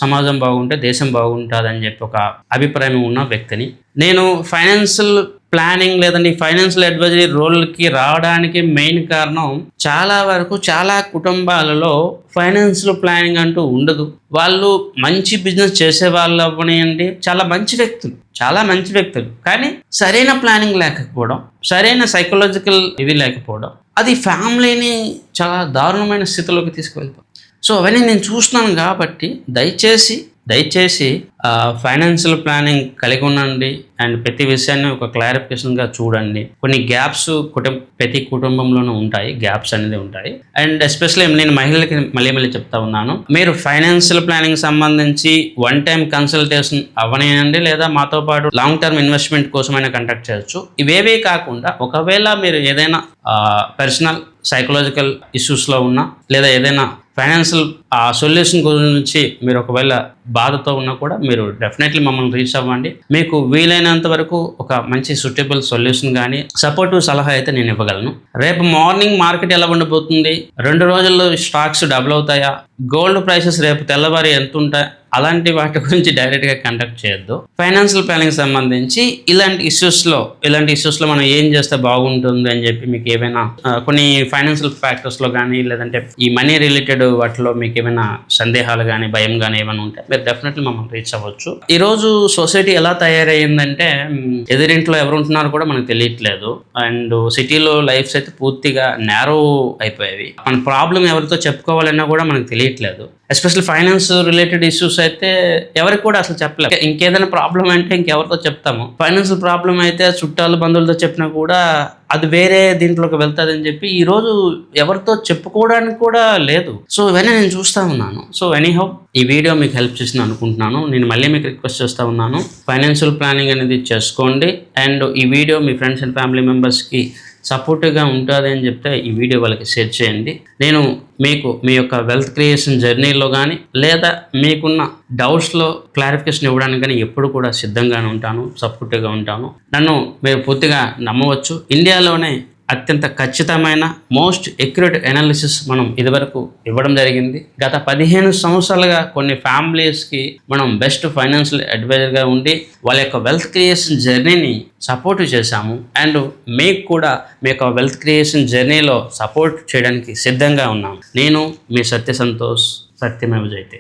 సమాజం బాగుంటే దేశం బాగుంటుందని చెప్పి ఒక అభిప్రాయం ఉన్న వ్యక్తిని. నేను ఫైనాన్షియల్ ప్లానింగ్ లేదంటే ఫైనాన్షియల్ అడ్వైజరీ రోల్కి రావడానికి మెయిన్ కారణం, చాలా కుటుంబాలలో ఫైనాన్షియల్ ప్లానింగ్ అంటూ ఉండదు. వాళ్ళు మంచి బిజినెస్ చేసే వాళ్ళు అవ్వనియండి, చాలా మంచి వ్యక్తులు కానీ సరైన ప్లానింగ్ లేకపోవడం, సరైన సైకలాజికల్ ఇది లేకపోవడం, అది ఫ్యామిలీని చాలా దారుణమైన స్థితిలోకి తీసుకువెళ్తాం. సో అవన్నీ నేను చూస్తున్నాను కాబట్టి దయచేసి ఫైనాన్షియల్ ప్లానింగ్ కలిగి ఉండండి అండ్ ప్రతి విషయాన్ని ఒక క్లారిఫికేషన్గా చూడండి. కొన్ని గ్యాప్స్ ప్రతి కుటుంబంలోనూ ఉంటాయి, గ్యాప్స్ అనేది ఉంటాయి. అండ్ ఎస్పెషల్లీ నేను మహిళలకి మళ్ళీ చెప్తా ఉన్నాను, మీరు ఫైనాన్షియల్ ప్లానింగ్ సంబంధించి వన్ టైం కన్సల్టేషన్ అవనేయండి, లేదా మాతో పాటు లాంగ్ టర్మ్ ఇన్వెస్ట్మెంట్ కోసమైనా కంటాక్ట్ చేయొచ్చు. ఇవేవే కాకుండా ఒకవేళ మీరు ఏదైనా పర్సనల్ సైకలాజికల్ ఇష్యూస్లో ఉన్నా, లేదా ఏదైనా ఫైనాన్షియల్ సొల్యూషన్ గురించి మీరు ఒకవేళ బాధతో ఉన్నా కూడా మీరు డెఫినెట్లీ మమ్మల్ని రీచ్ అవ్వండి. మీకు వీలైనంత వరకు ఒక మంచి సూటబుల్ సొల్యూషన్ కానీ సపోర్టివ్ సలహా అయితే నేను ఇవ్వగలను. రేపు మార్నింగ్ మార్కెట్ ఎలా ఉండబోతుంది, 2 రోజుల్లో స్టాక్స్ డబుల్ అవుతాయా, గోల్డ్ ప్రైసెస్ రేపు తెల్లవారి ఎంత ఉంటాయి, అలాంటి వాటి గురించి డైరెక్ట్గా కండక్ట్ చేయొద్దు. ఫైనాన్షియల్ ప్లానింగ్ సంబంధించి ఇలాంటి ఇష్యూస్లో మనం ఏం చేస్తే బాగుంటుంది అని చెప్పి మీకు ఏమైనా కొన్ని ఫైనాన్షియల్ ఫ్యాక్టర్స్లో కానీ, లేదంటే ఈ మనీ రిలేటెడ్ వాటిలో మీకు ఏమైనా సందేహాలు కానీ, భయం కానీ ఏమైనా ఉంటే మీరు డెఫినెట్లీ మమ్మల్ని రీచ్ అవ్వచ్చు. ఈరోజు సొసైటీ ఎలా తయారయ్యిందంటే ఎదురింట్లో ఎవరు ఉంటున్నారో కూడా మనకు తెలియట్లేదు. అండ్ సిటీలో లైఫ్స్ అయితే పూర్తిగా నేరో అయిపోయేవి. మన ప్రాబ్లం ఎవరితో చెప్పుకోవాలన్నా కూడా మనకు తెలియట్లేదు. ఎస్పెషల్లీ ఫైనాన్స్ రిలేటెడ్ ఇష్యూస్ అయితే ఎవరికి కూడా అసలు చెప్పలేము. ఇంకేదైనా ప్రాబ్లం అంటే ఇంకెవరితో చెప్తాము. ఫైనాన్షియల్ ప్రాబ్లం అయితే చుట్టాలు బంధువులతో చెప్పినా కూడా అది వేరే దీంట్లోకి వెళ్తుంది అని చెప్పి ఈరోజు ఎవరితో చెప్పుకోవడానికి కూడా లేదు. సో ఇవన్నీ నేను చూస్తూ ఉన్నాను. సో ఎనీహౌ ఈ వీడియో మీకు హెల్ప్ చేసింది అనుకుంటున్నాను. నేను మళ్ళీ మీకు రిక్వెస్ట్ చేస్తూ ఉన్నాను, ఫైనాన్షియల్ ప్లానింగ్ అనేది చేసుకోండి. అండ్ ఈ video me friends and family మెంబర్స్కి సపోర్టివ్గా ఉంటుంది అని చెప్తే ఈ వీడియో వాళ్ళకి షేర్ చేయండి. నేను మీకు మీ యొక్క వెల్త్ క్రియేషన్ జర్నీలో కానీ, లేదా మీకున్న డౌట్స్లో క్లారిఫికేషన్ ఇవ్వడానికి కానీ ఎప్పుడు కూడా సిద్ధంగానే ఉంటాను, సపోర్టివ్గా ఉంటాను. నన్ను మీరు పూర్తిగా నమ్మవచ్చు. ఇండియాలోనే అత్యంత ఖచ్చితమైన మోస్ట్ ఎక్యురేట్ అనాలిసిస్ మనం ఇదివరకు ఇవ్వడం జరిగింది. గత 15 సంవత్సరాలుగా కొన్ని ఫ్యామిలీస్కి మనం బెస్ట్ ఫైనాన్షియల్ అడ్వైజర్గా ఉండి వాళ్ళ యొక్క వెల్త్ క్రియేషన్ జర్నీని సపోర్ట్ చేశాము. అండ్ మీకు కూడా మీ యొక్క వెల్త్ క్రియేషన్ జర్నీలో సపోర్ట్ చేయడానికి సిద్ధంగా ఉన్నాము. నేను మీ సత్య సంతోష్, సత్యమేవ జయతే.